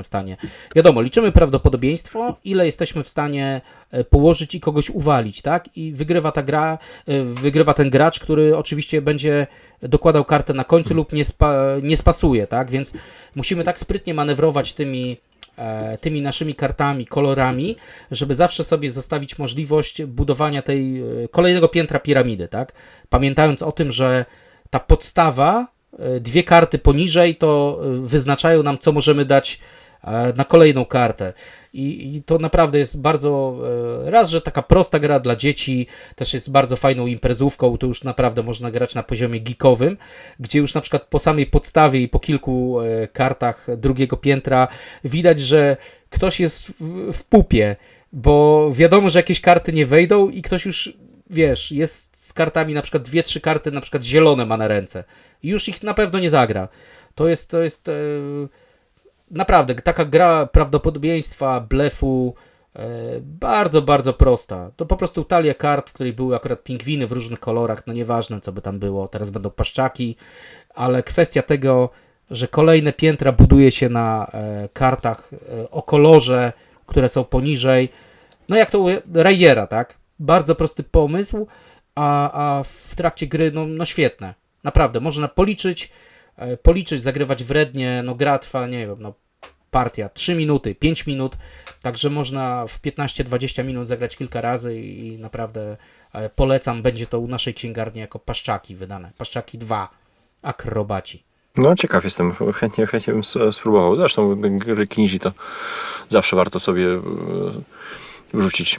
S2: stanie, wiadomo, liczymy prawdopodobieństwo, ile jesteśmy w stanie położyć i kogoś uwalić, tak? I wygrywa ten gracz, który oczywiście będzie dokładał kartę na końcu lub nie spasuje, tak? Więc musimy tak sprytnie manewrować tymi naszymi kartami, kolorami, żeby zawsze sobie zostawić możliwość budowania tej kolejnego piętra piramidy, tak? Pamiętając o tym, że ta podstawa, dwie karty poniżej, to wyznaczają nam, co możemy dać na kolejną kartę. I to naprawdę jest bardzo, raz, że taka prosta gra dla dzieci, też jest bardzo fajną imprezówką, to już naprawdę można grać na poziomie geekowym, gdzie już na przykład po samej podstawie i po kilku kartach drugiego piętra widać, że ktoś jest w pupie, bo wiadomo, że jakieś karty nie wejdą i ktoś już, wiesz, jest z kartami, na przykład 2-3 karty, na przykład zielone ma na ręce i już ich na pewno nie zagra. To jest naprawdę, taka gra prawdopodobieństwa, blefu, bardzo, bardzo prosta. To po prostu talia kart, w której były akurat pingwiny w różnych kolorach, no nieważne, co by tam było, teraz będą paszczaki, ale kwestia tego, że kolejne piętra buduje się na kartach o kolorze, które są poniżej, no jak to u Rayera, tak? Bardzo prosty pomysł, a w trakcie gry, no świetne. Naprawdę, można policzyć, zagrywać wrednie, no gra trwa, nie wiem, no partia 3 minuty, 5 minut, także można w 15-20 minut zagrać kilka razy i naprawdę polecam, będzie to u naszej księgarni jako Paszczaki wydane, Paszczaki 2, Akrobaci.
S1: No ciekaw jestem, chętnie bym spróbował. Zresztą gry Kinzi to zawsze warto sobie wrzucić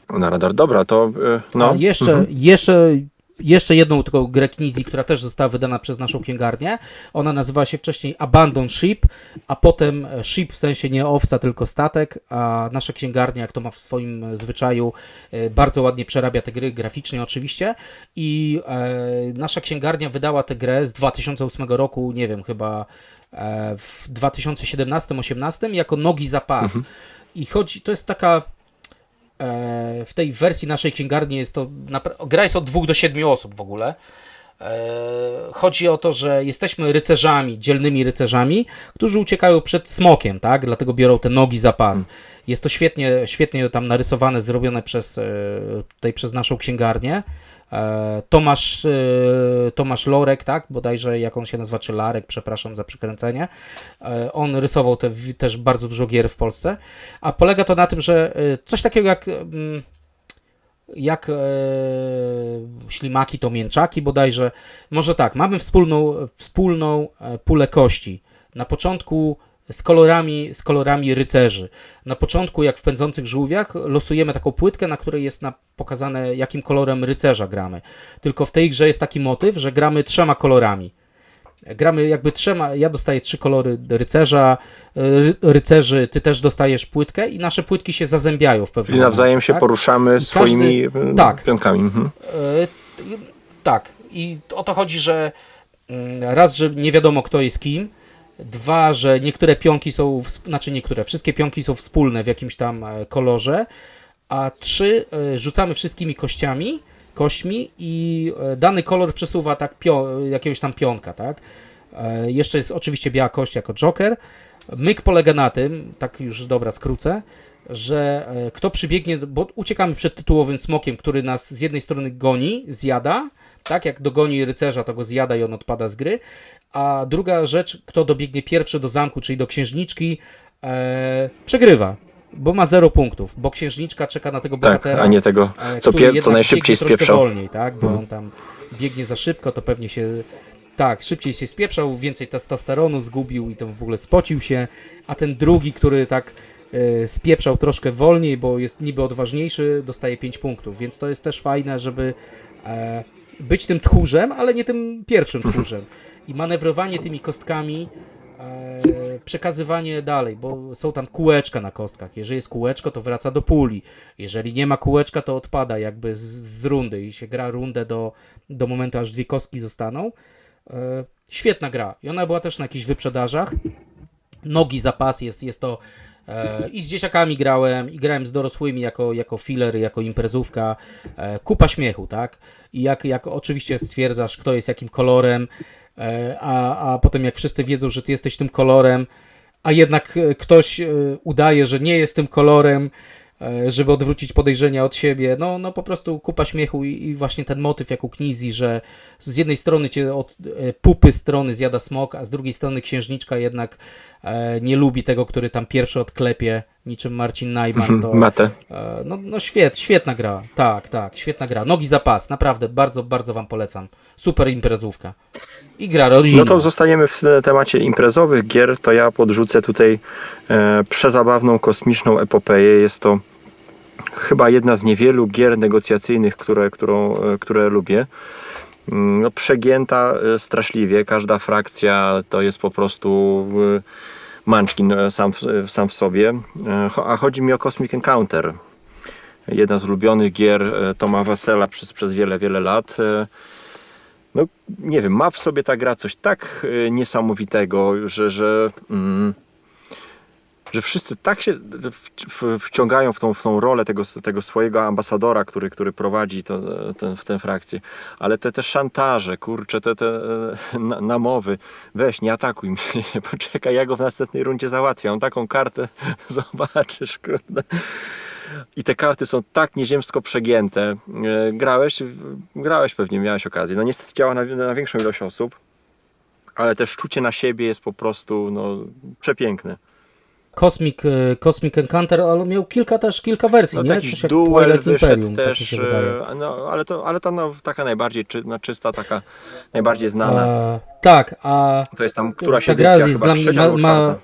S1: na radar. Dobra, to no.
S2: A jeszcze jedną tylko grę Knizji, która też została wydana przez naszą księgarnię. Ona nazywała się wcześniej Abandon Ship, a potem ship w sensie nie owca, tylko statek, a nasza księgarnia, jak to ma w swoim zwyczaju, bardzo ładnie przerabia te gry, graficznie oczywiście, i nasza księgarnia wydała tę grę z 2008 roku, nie wiem, chyba w 2017-18 jako Nogi za pas. I to jest taka... W tej wersji naszej księgarni jest to... Gra jest od 2 do 7 osób w ogóle. Chodzi o to, że jesteśmy rycerzami, dzielnymi rycerzami, którzy uciekają przed smokiem, tak? Dlatego biorą te nogi za pas. Jest to świetnie tam narysowane, zrobione przez naszą księgarnię. Tomasz Lorek, tak? Bodajże, jak on się nazywa, czy Larek, przepraszam za przekręcenie. On rysował też bardzo dużo gier w Polsce. A polega to na tym, że coś takiego jak ślimaki to mięczaki bodajże. Może tak, mamy wspólną pulę kości. Na początku z kolorami rycerzy. Na początku, jak w Pędzących żółwiach, losujemy taką płytkę, na której jest pokazane, jakim kolorem rycerza gramy. Tylko w tej grze jest taki motyw, że gramy 3 kolorami. Gramy jakby 3, ja dostaję 3 kolory rycerzy, ty też dostajesz płytkę i nasze płytki się zazębiają w pewnym
S1: Czyli nawzajem
S2: momencie,
S1: się
S2: tak?
S1: poruszamy swoimi pionkami.
S2: Tak. I o to chodzi, że raz, że nie wiadomo, kto jest kim. 2, że niektóre pionki są, wszystkie pionki są wspólne w jakimś tam kolorze. A 3, rzucamy wszystkimi kośćmi i dany kolor przesuwa tak jakiegoś tam pionka, tak? Jeszcze jest oczywiście biała kość jako joker. Myk polega na tym, tak już dobra skrócę, że kto przybiegnie, bo uciekamy przed tytułowym smokiem, który nas z jednej strony goni, zjada, tak, jak dogoni rycerza, to go zjada i on odpada z gry, a druga rzecz, kto dobiegnie pierwszy do zamku, czyli do księżniczki, przegrywa. bo ma 0 punktów, bo księżniczka czeka na tego
S1: Tak,
S2: bohatera,
S1: a nie tego, co,
S2: który
S1: co
S2: jednak
S1: najszybciej
S2: biegnie troszkę
S1: spieprzał.
S2: wolniej, tak, bo on tam biegnie za szybko, to pewnie się, tak, szybciej się spieprzał, więcej testosteronu zgubił i to w ogóle spocił się, a ten drugi, który tak spieprzał troszkę wolniej, bo jest niby odważniejszy, dostaje 5 punktów, więc to jest też fajne, żeby być tym tchórzem, ale nie tym pierwszym tchórzem. I manewrowanie tymi kostkami, przekazywanie dalej, bo są tam kółeczka na kostkach. Jeżeli jest kółeczko, to wraca do puli. Jeżeli nie ma kółeczka, to odpada jakby z rundy i się gra rundę do momentu, aż 2 kostki zostaną. Świetna gra. I ona była też na jakichś wyprzedażach. Nogi zapas jest to i z dzieciakami grałem, i grałem z dorosłymi jako filler, jako imprezówka. Kupa śmiechu, tak? I jak oczywiście stwierdzasz, kto jest jakim kolorem, a potem jak wszyscy wiedzą, że ty jesteś tym kolorem, a jednak ktoś udaje, że nie jest tym kolorem, żeby odwrócić podejrzenia od siebie. No po prostu kupa śmiechu i właśnie ten motyw jak u Knizi, że z jednej strony cię od pupy strony zjada smok, a z drugiej strony księżniczka jednak nie lubi tego, który tam pierwszy odklepie, niczym Marcin Najman. To,
S1: Matę.
S2: świetna gra. Tak, świetna gra. Nogi za pas, naprawdę, bardzo, bardzo wam polecam. Super imprezówka. I gra rodzinna.
S1: No to zostajemy w temacie imprezowych gier, to ja podrzucę tutaj przezabawną kosmiczną epopeję. Jest to chyba jedna z niewielu gier negocjacyjnych, które lubię. No, przegięta straszliwie, każda frakcja to jest po prostu munchkin sam w sobie. A chodzi mi o Cosmic Encounter. Jedna z ulubionych gier Toma Wassela przez wiele, wiele lat. No nie wiem, ma w sobie ta gra coś tak niesamowitego, że wszyscy tak się wciągają w tą rolę tego swojego ambasadora, który prowadzi w tę frakcję. Ale te szantaże, kurczę, te namowy, weź, nie atakuj mnie, poczekaj, ja go w następnej rundzie załatwię, on taką kartę zobaczysz, kurde. I te karty są tak nieziemsko przegięte. Grałeś pewnie, miałeś okazję. No niestety działa na większą ilość osób, ale też czucie na siebie jest po prostu przepiękne.
S2: Cosmic Encounter, ale miał kilka wersji,
S1: No
S2: nie?
S1: jakiś
S2: Coś jak
S1: duel
S2: Twilight
S1: wyszedł
S2: Imperium, tak mi
S1: też,
S2: się wydaje.
S1: no, ale ta taka najbardziej czysta, taka najbardziej znana.
S2: Tak, a
S1: To jest tam któraś
S2: ta gra
S1: edycja,
S2: jest
S1: chyba
S2: dla mnie,
S1: trzecia albo czwarta.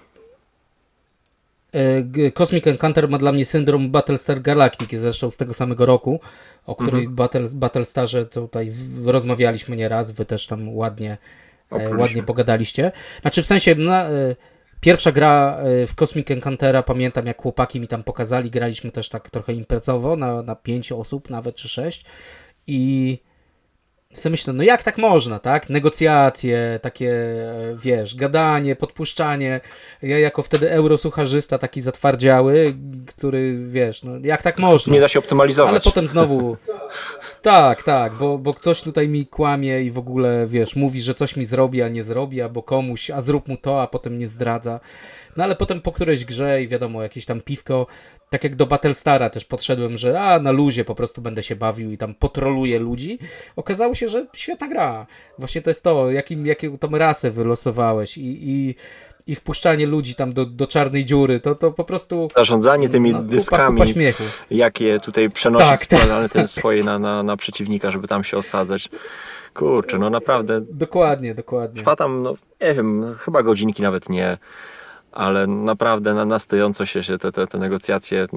S2: Cosmic Encounter ma dla mnie syndrom Battlestar Galactic, zresztą z tego samego roku, o której Battlestarze tutaj rozmawialiśmy nieraz, wy też tam ładnie pogadaliście. Znaczy w sensie, pierwsza gra w Cosmic Encountera, pamiętam jak chłopaki mi tam pokazali, graliśmy też tak trochę imprezowo, na 5 osób nawet, czy 6 i sobie myślę, no jak tak można, tak? Negocjacje, takie, wiesz, gadanie, podpuszczanie. Ja jako wtedy eurosucharzysta taki zatwardziały, który, wiesz, no jak tak można?
S1: Nie da się optymalizować.
S2: Ale potem znowu, tak, bo ktoś tutaj mi kłamie i w ogóle, wiesz, mówi, że coś mi zrobi, a nie zrobi, albo komuś, a zrób mu to, a potem nie zdradza. No ale potem po którejś grze i wiadomo, jakieś tam piwko, tak jak do Battlestara też podszedłem, że na luzie po prostu będę się bawił i tam potroluję ludzi. Okazało się, że świetna gra. Właśnie to jest to, jaką tą rasę wylosowałeś i wpuszczanie ludzi tam do czarnej dziury, to po prostu...
S1: Zarządzanie tymi dyskami,
S2: kupa śmiechu.
S1: jakie tutaj przenosić
S2: Tak,
S1: ten swoje na przeciwnika, żeby tam się osadzać. Kurczę, no naprawdę.
S2: Dokładnie.
S1: Trwa tam, no nie wiem, chyba godzinki nawet nie, ale naprawdę na stojąco się te negocjacje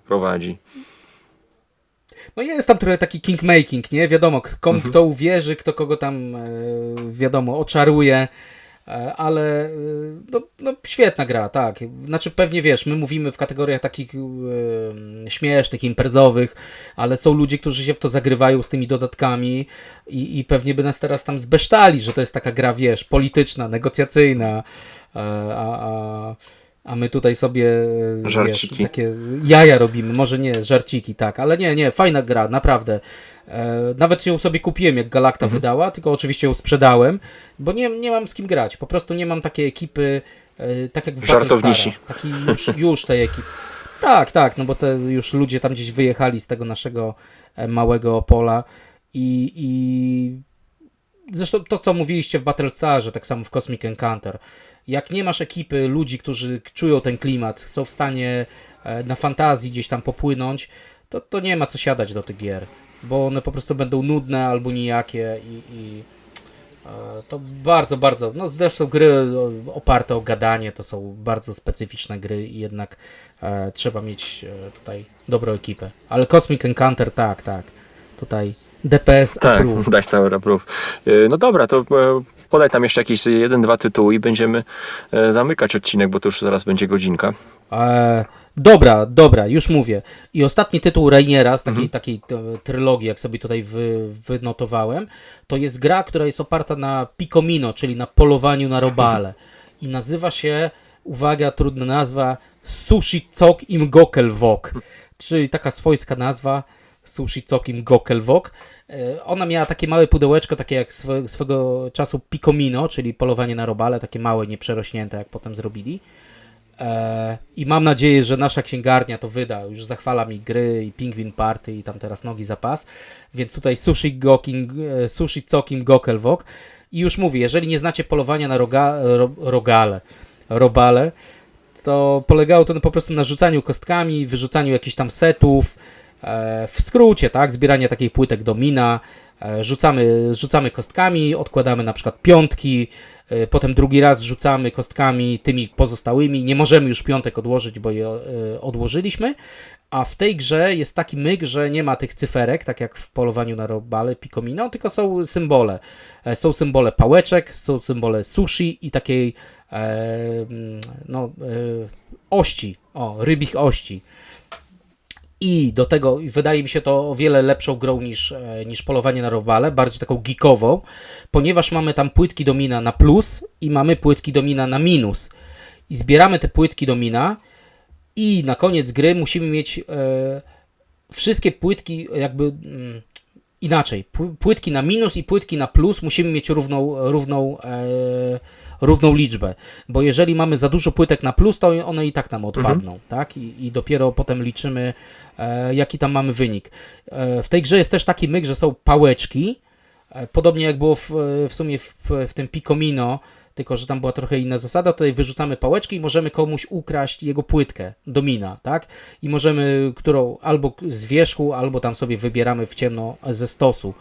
S1: prowadzi.
S2: No jest tam trochę taki kingmaking, nie? Wiadomo, komu kto uwierzy, kto kogo tam, wiadomo, oczaruje, ale no świetna gra, tak. Znaczy pewnie wiesz, my mówimy w kategoriach takich śmiesznych, imprezowych, ale są ludzie, którzy się w to zagrywają z tymi dodatkami i pewnie by nas teraz tam zbesztali, że to jest taka gra, wiesz, polityczna, negocjacyjna, a my tutaj sobie, wiesz, takie jaja robimy, może nie żarciki, tak, ale nie, fajna gra, naprawdę. Nawet ją sobie kupiłem, jak Galacta wydała, tylko oczywiście ją sprzedałem, bo nie mam z kim grać, po prostu nie mam takiej ekipy, tak jak w
S1: Żartownici.
S2: Takiej już tej ekipy. Tak, no bo te już ludzie tam gdzieś wyjechali z tego naszego małego Opola i zresztą to, co mówiliście w Battlestarze, tak samo w Cosmic Encounter. Jak nie masz ekipy ludzi, którzy czują ten klimat, są w stanie na fantazji gdzieś tam popłynąć, to nie ma co siadać do tych gier, bo one po prostu będą nudne albo nijakie i to bardzo, bardzo, no zresztą gry oparte o gadanie to są bardzo specyficzne gry i jednak trzeba mieć tutaj dobrą ekipę. Ale Cosmic Encounter, tak, tutaj DPS
S1: Tak,
S2: approve.
S1: Dice Tower Approve. No dobra, to podaj tam jeszcze jakieś 1-2 tytuły i będziemy zamykać odcinek, bo to już zaraz będzie godzinka.
S2: Dobra, już mówię. I ostatni tytuł Rainiera z takiej trylogii, jak sobie tutaj wynotowałem, to jest gra, która jest oparta na Picomino, czyli na polowaniu na robale. I nazywa się, uwaga, trudna nazwa, Sushi Cok im Gokelwok. Czyli taka swojska nazwa, Sushi Cok im Gokelwok. Ona miała takie małe pudełeczko, takie jak swego czasu Picomino, czyli polowanie na robale, takie małe, nieprzerośnięte, jak potem zrobili. I mam nadzieję, że nasza księgarnia to wyda. Już zachwala mi gry i Penguin Party i tam teraz nogi za pas. Więc tutaj Sushi Cokim Gokelwok. I już mówię, jeżeli nie znacie polowania na robale, to polegało to po prostu na rzucaniu kostkami, wyrzucaniu jakichś tam setów. W skrócie, tak, zbieranie takich płytek domina. Rzucamy kostkami, odkładamy na przykład piątki, potem drugi raz rzucamy kostkami tymi pozostałymi, nie możemy już piątek odłożyć, bo je odłożyliśmy, a w tej grze jest taki myk, że nie ma tych cyferek, tak jak w polowaniu na robale Picomino, tylko są symbole. Są symbole pałeczek, są symbole sushi i takiej ości, rybich ości. I do tego wydaje mi się to o wiele lepszą grą niż polowanie na robale, bardziej taką geekową, ponieważ mamy tam płytki domina na plus i mamy płytki domina na minus. I zbieramy te płytki domina i na koniec gry musimy mieć wszystkie płytki jakby inaczej. Płytki na minus i płytki na plus musimy mieć równą liczbę, bo jeżeli mamy za dużo płytek na plus, to one i tak nam odpadną, tak? I dopiero potem liczymy, jaki tam mamy wynik. W tej grze jest też taki myk, że są pałeczki, podobnie jak było w sumie w tym Picomino, tylko że tam była trochę inna zasada, tutaj wyrzucamy pałeczki i możemy komuś ukraść jego płytkę, domina, tak? I możemy, którą albo z wierzchu, albo tam sobie wybieramy w ciemno ze stosu.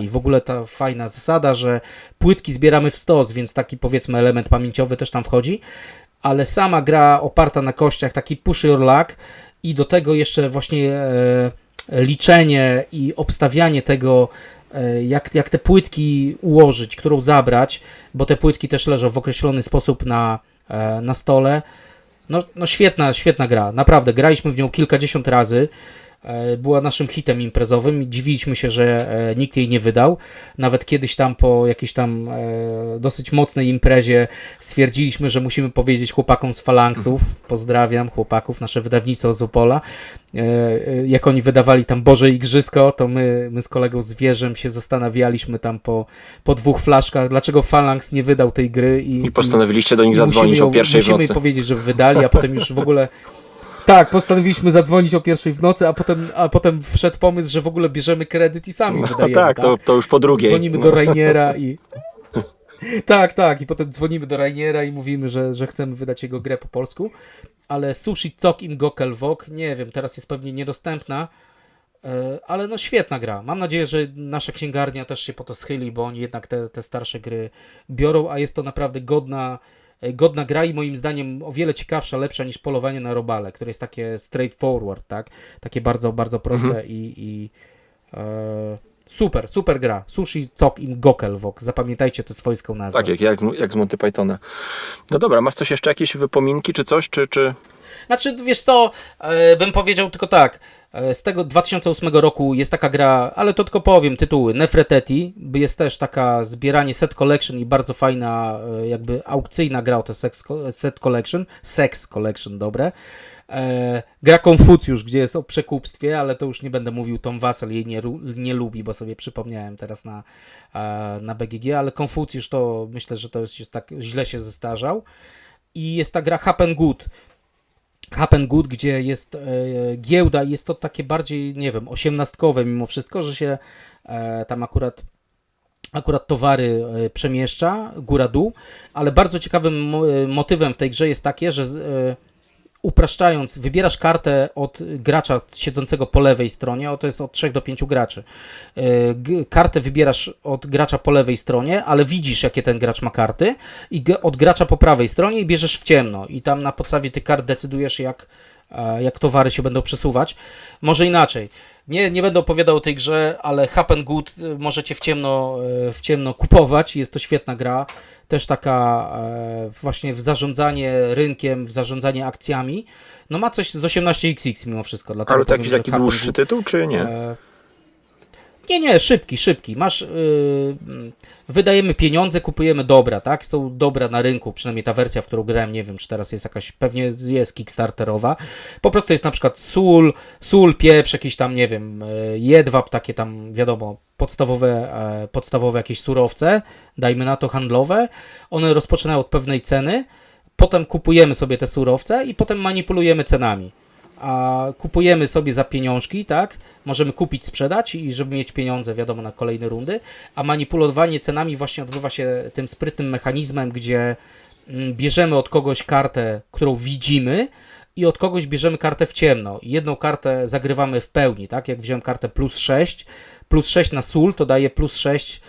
S2: I w ogóle ta fajna zasada, że płytki zbieramy w stos, więc taki powiedzmy element pamięciowy też tam wchodzi, ale sama gra oparta na kościach, taki push your luck i do tego jeszcze liczenie i obstawianie tego, jak te płytki ułożyć, którą zabrać, bo te płytki też leżą w określony sposób na stole. No świetna gra, naprawdę, graliśmy w nią kilkadziesiąt razy. Była naszym hitem imprezowym i dziwiliśmy się, że nikt jej nie wydał. Nawet kiedyś tam po jakiejś tam dosyć mocnej imprezie stwierdziliśmy, że musimy powiedzieć chłopakom z Falanksów, pozdrawiam chłopaków, nasze wydawnictwo z Opola, jak oni wydawali tam Boże Igrzysko, to my z kolegą Zwierzem się zastanawialiśmy tam po 2 flaszkach, dlaczego Falanks nie wydał tej gry
S1: I postanowiliście do nich zadzwonić o pierwszej w nocy.
S2: Musimy powiedzieć, że wydali, a potem już w ogóle... Tak, postanowiliśmy zadzwonić o 1:00 w nocy, a potem wszedł pomysł, że w ogóle bierzemy kredyt i sami wydajemy.
S1: Tak, to już po drugiej.
S2: Dzwonimy do Rainiera i... Tak, i potem dzwonimy do Rainiera i mówimy, że chcemy wydać jego grę po polsku, ale Sushi Cok im Gokelwok, nie wiem, teraz jest pewnie niedostępna, ale no świetna gra. Mam nadzieję, że nasza księgarnia też się po to schyli, bo oni jednak te starsze gry biorą, a jest to naprawdę godna gra i moim zdaniem o wiele ciekawsza, lepsza niż polowanie na robale, które jest takie straightforward, tak? Takie bardzo, bardzo proste super gra. Sushi Cok im Gokelwok. Zapamiętajcie tę swojską nazwę.
S1: Tak, jak z Monty Pythona. No dobra, masz coś jeszcze, jakieś wypominki czy coś, czy...
S2: Znaczy, wiesz co, bym powiedział tylko tak, z tego 2008 roku jest taka gra, ale to tylko powiem, tytuły, Nefertiti, jest też taka zbieranie set collection i bardzo fajna, jakby aukcyjna gra o te sex collection, dobre. Gra Konfucjusz, gdzie jest o przekupstwie, ale to już nie będę mówił, Tom Wassel jej nie lubi, bo sobie przypomniałem teraz na BGG, ale Konfucjusz to myślę, że to jest tak źle się zestarzał. I jest ta gra Happen Good, gdzie jest giełda i jest to takie bardziej, nie wiem, osiemnastkowe mimo wszystko, że się tam akurat akurat towary przemieszcza, góra-dół, ale bardzo ciekawym motywem w tej grze jest takie, że upraszczając, wybierasz kartę od gracza siedzącego po lewej stronie, to jest od 3 do 5 graczy. Kartę wybierasz od gracza po lewej stronie, ale widzisz, jakie ten gracz ma karty, i od gracza po prawej stronie i bierzesz w ciemno. I tam na podstawie tych kart decydujesz, jak towary się będą przesuwać. Może inaczej. Nie będę opowiadał o tej grze, ale Happen Good możecie w ciemno kupować. Jest to świetna gra. Też taka właśnie w zarządzanie rynkiem, w zarządzanie akcjami. No ma coś z 18XX mimo wszystko. Dlatego
S1: Ale
S2: powiem, że
S1: taki
S2: Happen
S1: dłuższy
S2: Good,
S1: tytuł, czy nie?
S2: nie, szybki. Masz, wydajemy pieniądze, kupujemy dobra, tak? Są dobra na rynku, przynajmniej ta wersja, w którą grałem, nie wiem, czy teraz jest jakaś, pewnie jest kickstarterowa. Po prostu jest na przykład sól, pieprz, jakiś tam, nie wiem, jedwab, takie tam, wiadomo, podstawowe jakieś surowce, dajmy na to handlowe. One rozpoczynają od pewnej ceny, potem kupujemy sobie te surowce i potem manipulujemy cenami. A kupujemy sobie za pieniążki, tak? Możemy kupić, sprzedać i żeby mieć pieniądze, wiadomo, na kolejne rundy, a manipulowanie cenami właśnie odbywa się tym sprytnym mechanizmem, gdzie bierzemy od kogoś kartę, którą widzimy, i od kogoś bierzemy kartę w ciemno. Jedną kartę zagrywamy w pełni, tak? Jak wziąłem kartę plus 6 na sól, to daje plus 6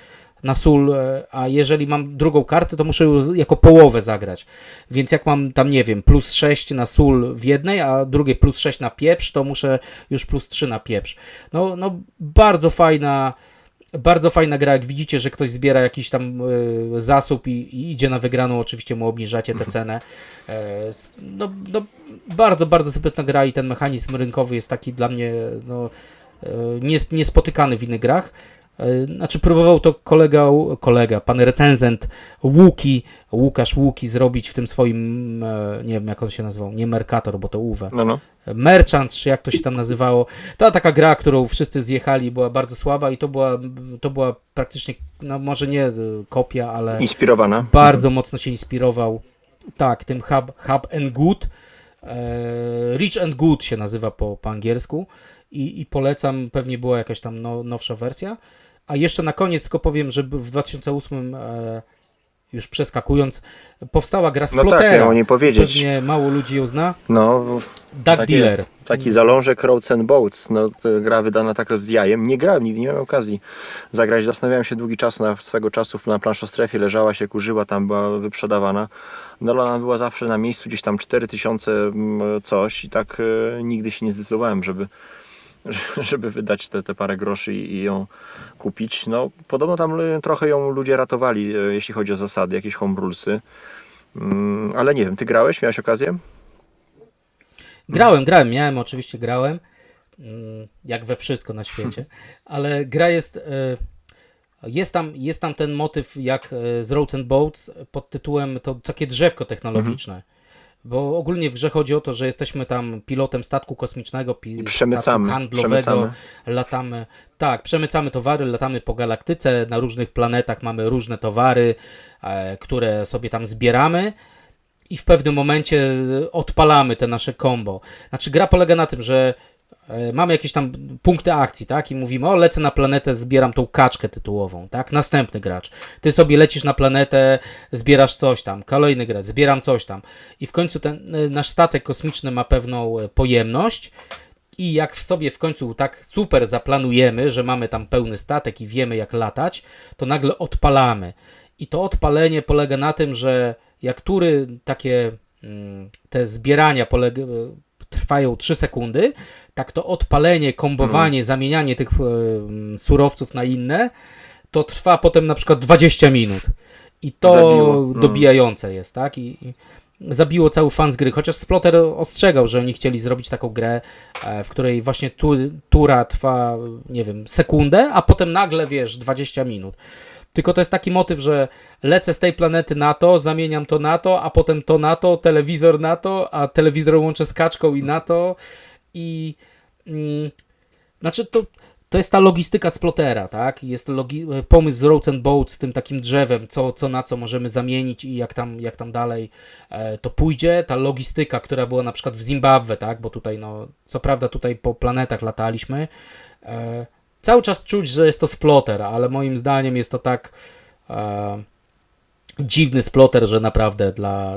S2: na sól, a jeżeli mam drugą kartę, to muszę jako połowę zagrać. Więc jak mam tam, nie wiem, plus 6 na sól w jednej, a drugiej plus 6 na pieprz, to muszę już plus 3 na pieprz. No bardzo fajna gra. Jak widzicie, że ktoś zbiera jakiś tam zasób i idzie na wygraną, oczywiście mu obniżacie tę cenę. Bardzo sprytna gra i ten mechanizm rynkowy jest taki dla mnie niespotykany w innych grach. Znaczy próbował to kolega, pan recenzent Łukasz Łuki zrobić w tym swoim, nie wiem jak on się nazywał, nie Mercator, bo to Uwe.
S1: No.
S2: Merchant, czy jak to się tam nazywało. To taka gra, którą wszyscy zjechali, była bardzo słaba i to była praktycznie, no może nie kopia, ale
S1: Inspirowana.
S2: bardzo mocno się inspirował, tak, tym Hub and Good. Rich and Good się nazywa po angielsku i polecam, pewnie była jakaś tam nowsza wersja. A jeszcze na koniec tylko powiem, że w 2008, już przeskakując, powstała gra Splotera.
S1: No tak, miałem o niej powiedzieć.
S2: Pewnie mało ludzi ją zna.
S1: No,
S2: Duck
S1: tak
S2: Dealer.
S1: jest. Taki zalążek Roads and Boats. No, gra wydana tak z jajem. Nie grałem, nigdy nie miałem okazji zagrać. Zastanawiałem się długi czas, swego czasu na planszostrefie leżała się, kurzyła, tam była wyprzedawana. No ale ona była zawsze na miejscu, gdzieś tam 4000 coś i tak nigdy się nie zdecydowałem, żeby wydać te parę groszy i ją kupić. No, podobno tam trochę ją ludzie ratowali, jeśli chodzi o zasady, jakieś homerulesy. Ale nie wiem, ty grałeś? Miałeś okazję?
S2: Grałem, oczywiście grałem, jak we wszystko na świecie, ale gra jest tam ten motyw jak z Roads and Boats pod tytułem to takie drzewko technologiczne. Bo ogólnie w grze chodzi o to, że jesteśmy tam pilotem statku kosmicznego, statku handlowego, latamy, tak, przemycamy towary, latamy po galaktyce, na różnych planetach mamy różne towary, które sobie tam zbieramy i w pewnym momencie odpalamy te nasze combo. Znaczy gra polega na tym, że mamy jakieś tam punkty akcji, tak? I mówimy, lecę na planetę, zbieram tą kaczkę tytułową, tak? Następny gracz. Ty sobie lecisz na planetę, zbierasz coś tam. Kolejny gracz, zbieram coś tam. I w końcu ten nasz statek kosmiczny ma pewną pojemność i jak sobie w końcu tak super zaplanujemy, że mamy tam pełny statek i wiemy jak latać, to nagle odpalamy. I to odpalenie polega na tym, że jak tury takie, te zbierania trwają 3 sekundy, tak to odpalenie, kombowanie, zamienianie tych surowców na inne, to trwa potem na przykład 20 minut. I to dobijające jest, tak? I zabiło cały fan z gry, chociaż Splotter ostrzegał, że oni chcieli zrobić taką grę, w której właśnie tura trwa, nie wiem, sekundę, a potem nagle, 20 minut. Tylko to jest taki motyw, że lecę z tej planety na to, zamieniam to na to, a potem to na to, telewizor na to, a telewizor łączę z kaczką i na to. I znaczy to jest ta logistyka Splotera, tak? Jest pomysł z Roads and Boats z tym takim drzewem, co na co możemy zamienić i jak tam dalej to pójdzie. Ta logistyka, która była na przykład w Zimbabwe, tak? Bo tutaj, co prawda tutaj po planetach lataliśmy, cały czas czuć, że jest to sploter, ale moim zdaniem jest to tak dziwny sploter, że naprawdę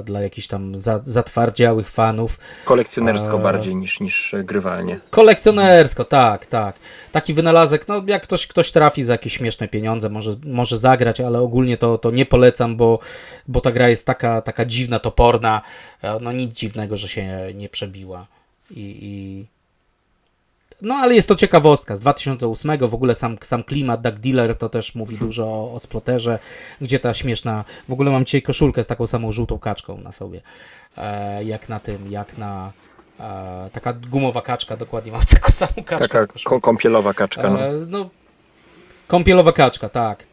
S2: dla jakichś tam zatwardziałych fanów.
S1: Kolekcjonersko bardziej niż grywalnie.
S2: Kolekcjonersko, tak. Taki wynalazek, no jak ktoś trafi za jakieś śmieszne pieniądze, może zagrać, ale ogólnie to nie polecam, bo ta gra jest taka dziwna, toporna. No nic dziwnego, że się nie przebiła. No ale jest to ciekawostka z 2008, w ogóle sam klimat Duck Dealer to też mówi dużo o sploterze, gdzie ta śmieszna, w ogóle mam dzisiaj koszulkę z taką samą żółtą kaczką na sobie, taka gumowa kaczka, dokładnie mam taką samą kaczkę.
S1: Taka kąpielowa kaczka.
S2: No, kąpielowa kaczka, tak.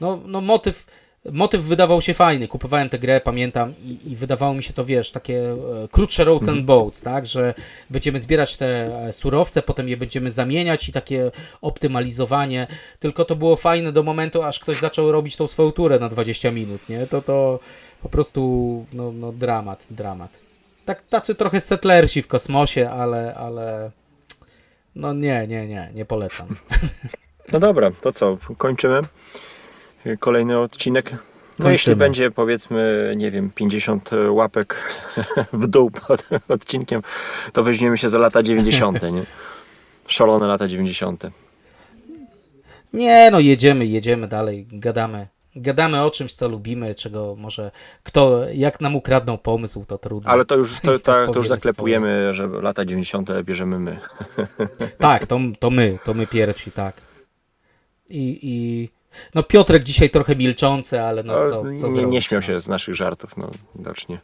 S2: No motyw wydawał się fajny. Kupowałem tę grę, pamiętam, i wydawało mi się to, wiesz, takie krótsze roads and boats, tak, że będziemy zbierać te surowce, potem je będziemy zamieniać i takie optymalizowanie. Tylko to było fajne do momentu, aż ktoś zaczął robić tą swoją turę na 20 minut, nie? To po prostu no dramat. Tacy trochę settlersi w kosmosie, ale no nie polecam.
S1: No dobra, to co, kończymy kolejny odcinek. No
S2: Kończymy.
S1: Jeśli będzie, powiedzmy, nie wiem, 50 łapek w dół pod odcinkiem, to weźmiemy się za lata 90, nie? Szalone lata 90.
S2: Nie, no jedziemy dalej, gadamy o czymś, co lubimy, czego może jak nam ukradną pomysł, to trudno.
S1: Ale to już
S2: Powiemy
S1: zaklepujemy, że lata 90 bierzemy my.
S2: Tak, to my pierwsi, tak. No Piotrek dzisiaj trochę milczący, ale no co
S1: nie
S2: zrobić,
S1: śmiał
S2: no.
S1: się z naszych żartów, no widocznie.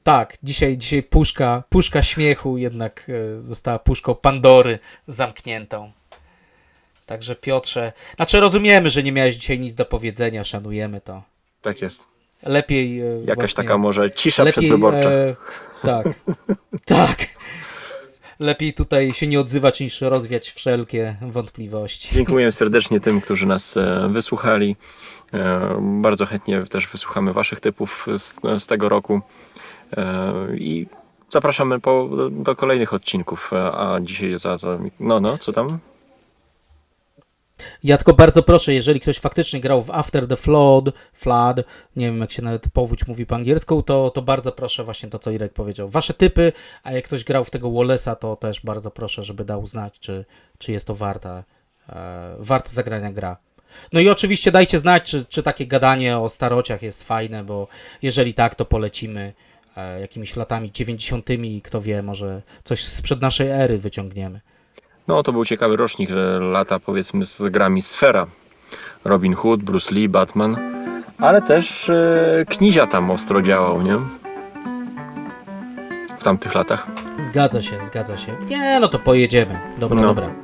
S2: Tak, dzisiaj puszka śmiechu jednak została puszką Pandory zamkniętą. Także Piotrze, znaczy rozumiemy, że nie miałeś dzisiaj nic do powiedzenia, szanujemy to.
S1: Tak jest.
S2: Lepiej
S1: Jakaś
S2: właśnie,
S1: taka może cisza
S2: lepiej,
S1: przedwyborcza.
S2: tak. Lepiej tutaj się nie odzywać, niż rozwiać wszelkie wątpliwości.
S1: Dziękuję serdecznie tym, którzy nas wysłuchali. Bardzo chętnie też wysłuchamy waszych typów z tego roku. I zapraszamy do kolejnych odcinków. A dzisiaj co tam?
S2: Ja tylko bardzo proszę, jeżeli ktoś faktycznie grał w After the Flood, nie wiem jak się nawet powódź mówi po angielsku, to bardzo proszę właśnie to, co Irek powiedział. Wasze typy, a jak ktoś grał w tego Wallace'a, to też bardzo proszę, żeby dał znać, czy jest to warta zagrania gra. No i oczywiście dajcie znać, czy takie gadanie o starociach jest fajne, bo jeżeli tak, to polecimy jakimiś latami 90. i kto wie, może coś sprzed naszej ery wyciągniemy.
S1: No to był ciekawy rocznik, lata powiedzmy z grami Sfera. Robin Hood, Bruce Lee, Batman, ale też Knizia tam ostro działał, nie? W tamtych latach.
S2: Zgadza się. Nie, no to pojedziemy. Dobra.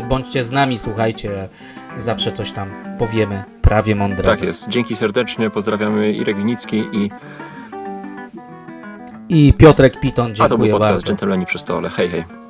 S2: Bądźcie z nami, słuchajcie. Zawsze coś tam powiemy prawie mądrego.
S1: Tak jest. Dzięki serdecznie. Pozdrawiamy Irek Winicki
S2: i Piotrek Piton.
S1: A to był
S2: Dziękuję
S1: podcast
S2: bardzo.
S1: Dżentelmeni przy stole. Hej, hej.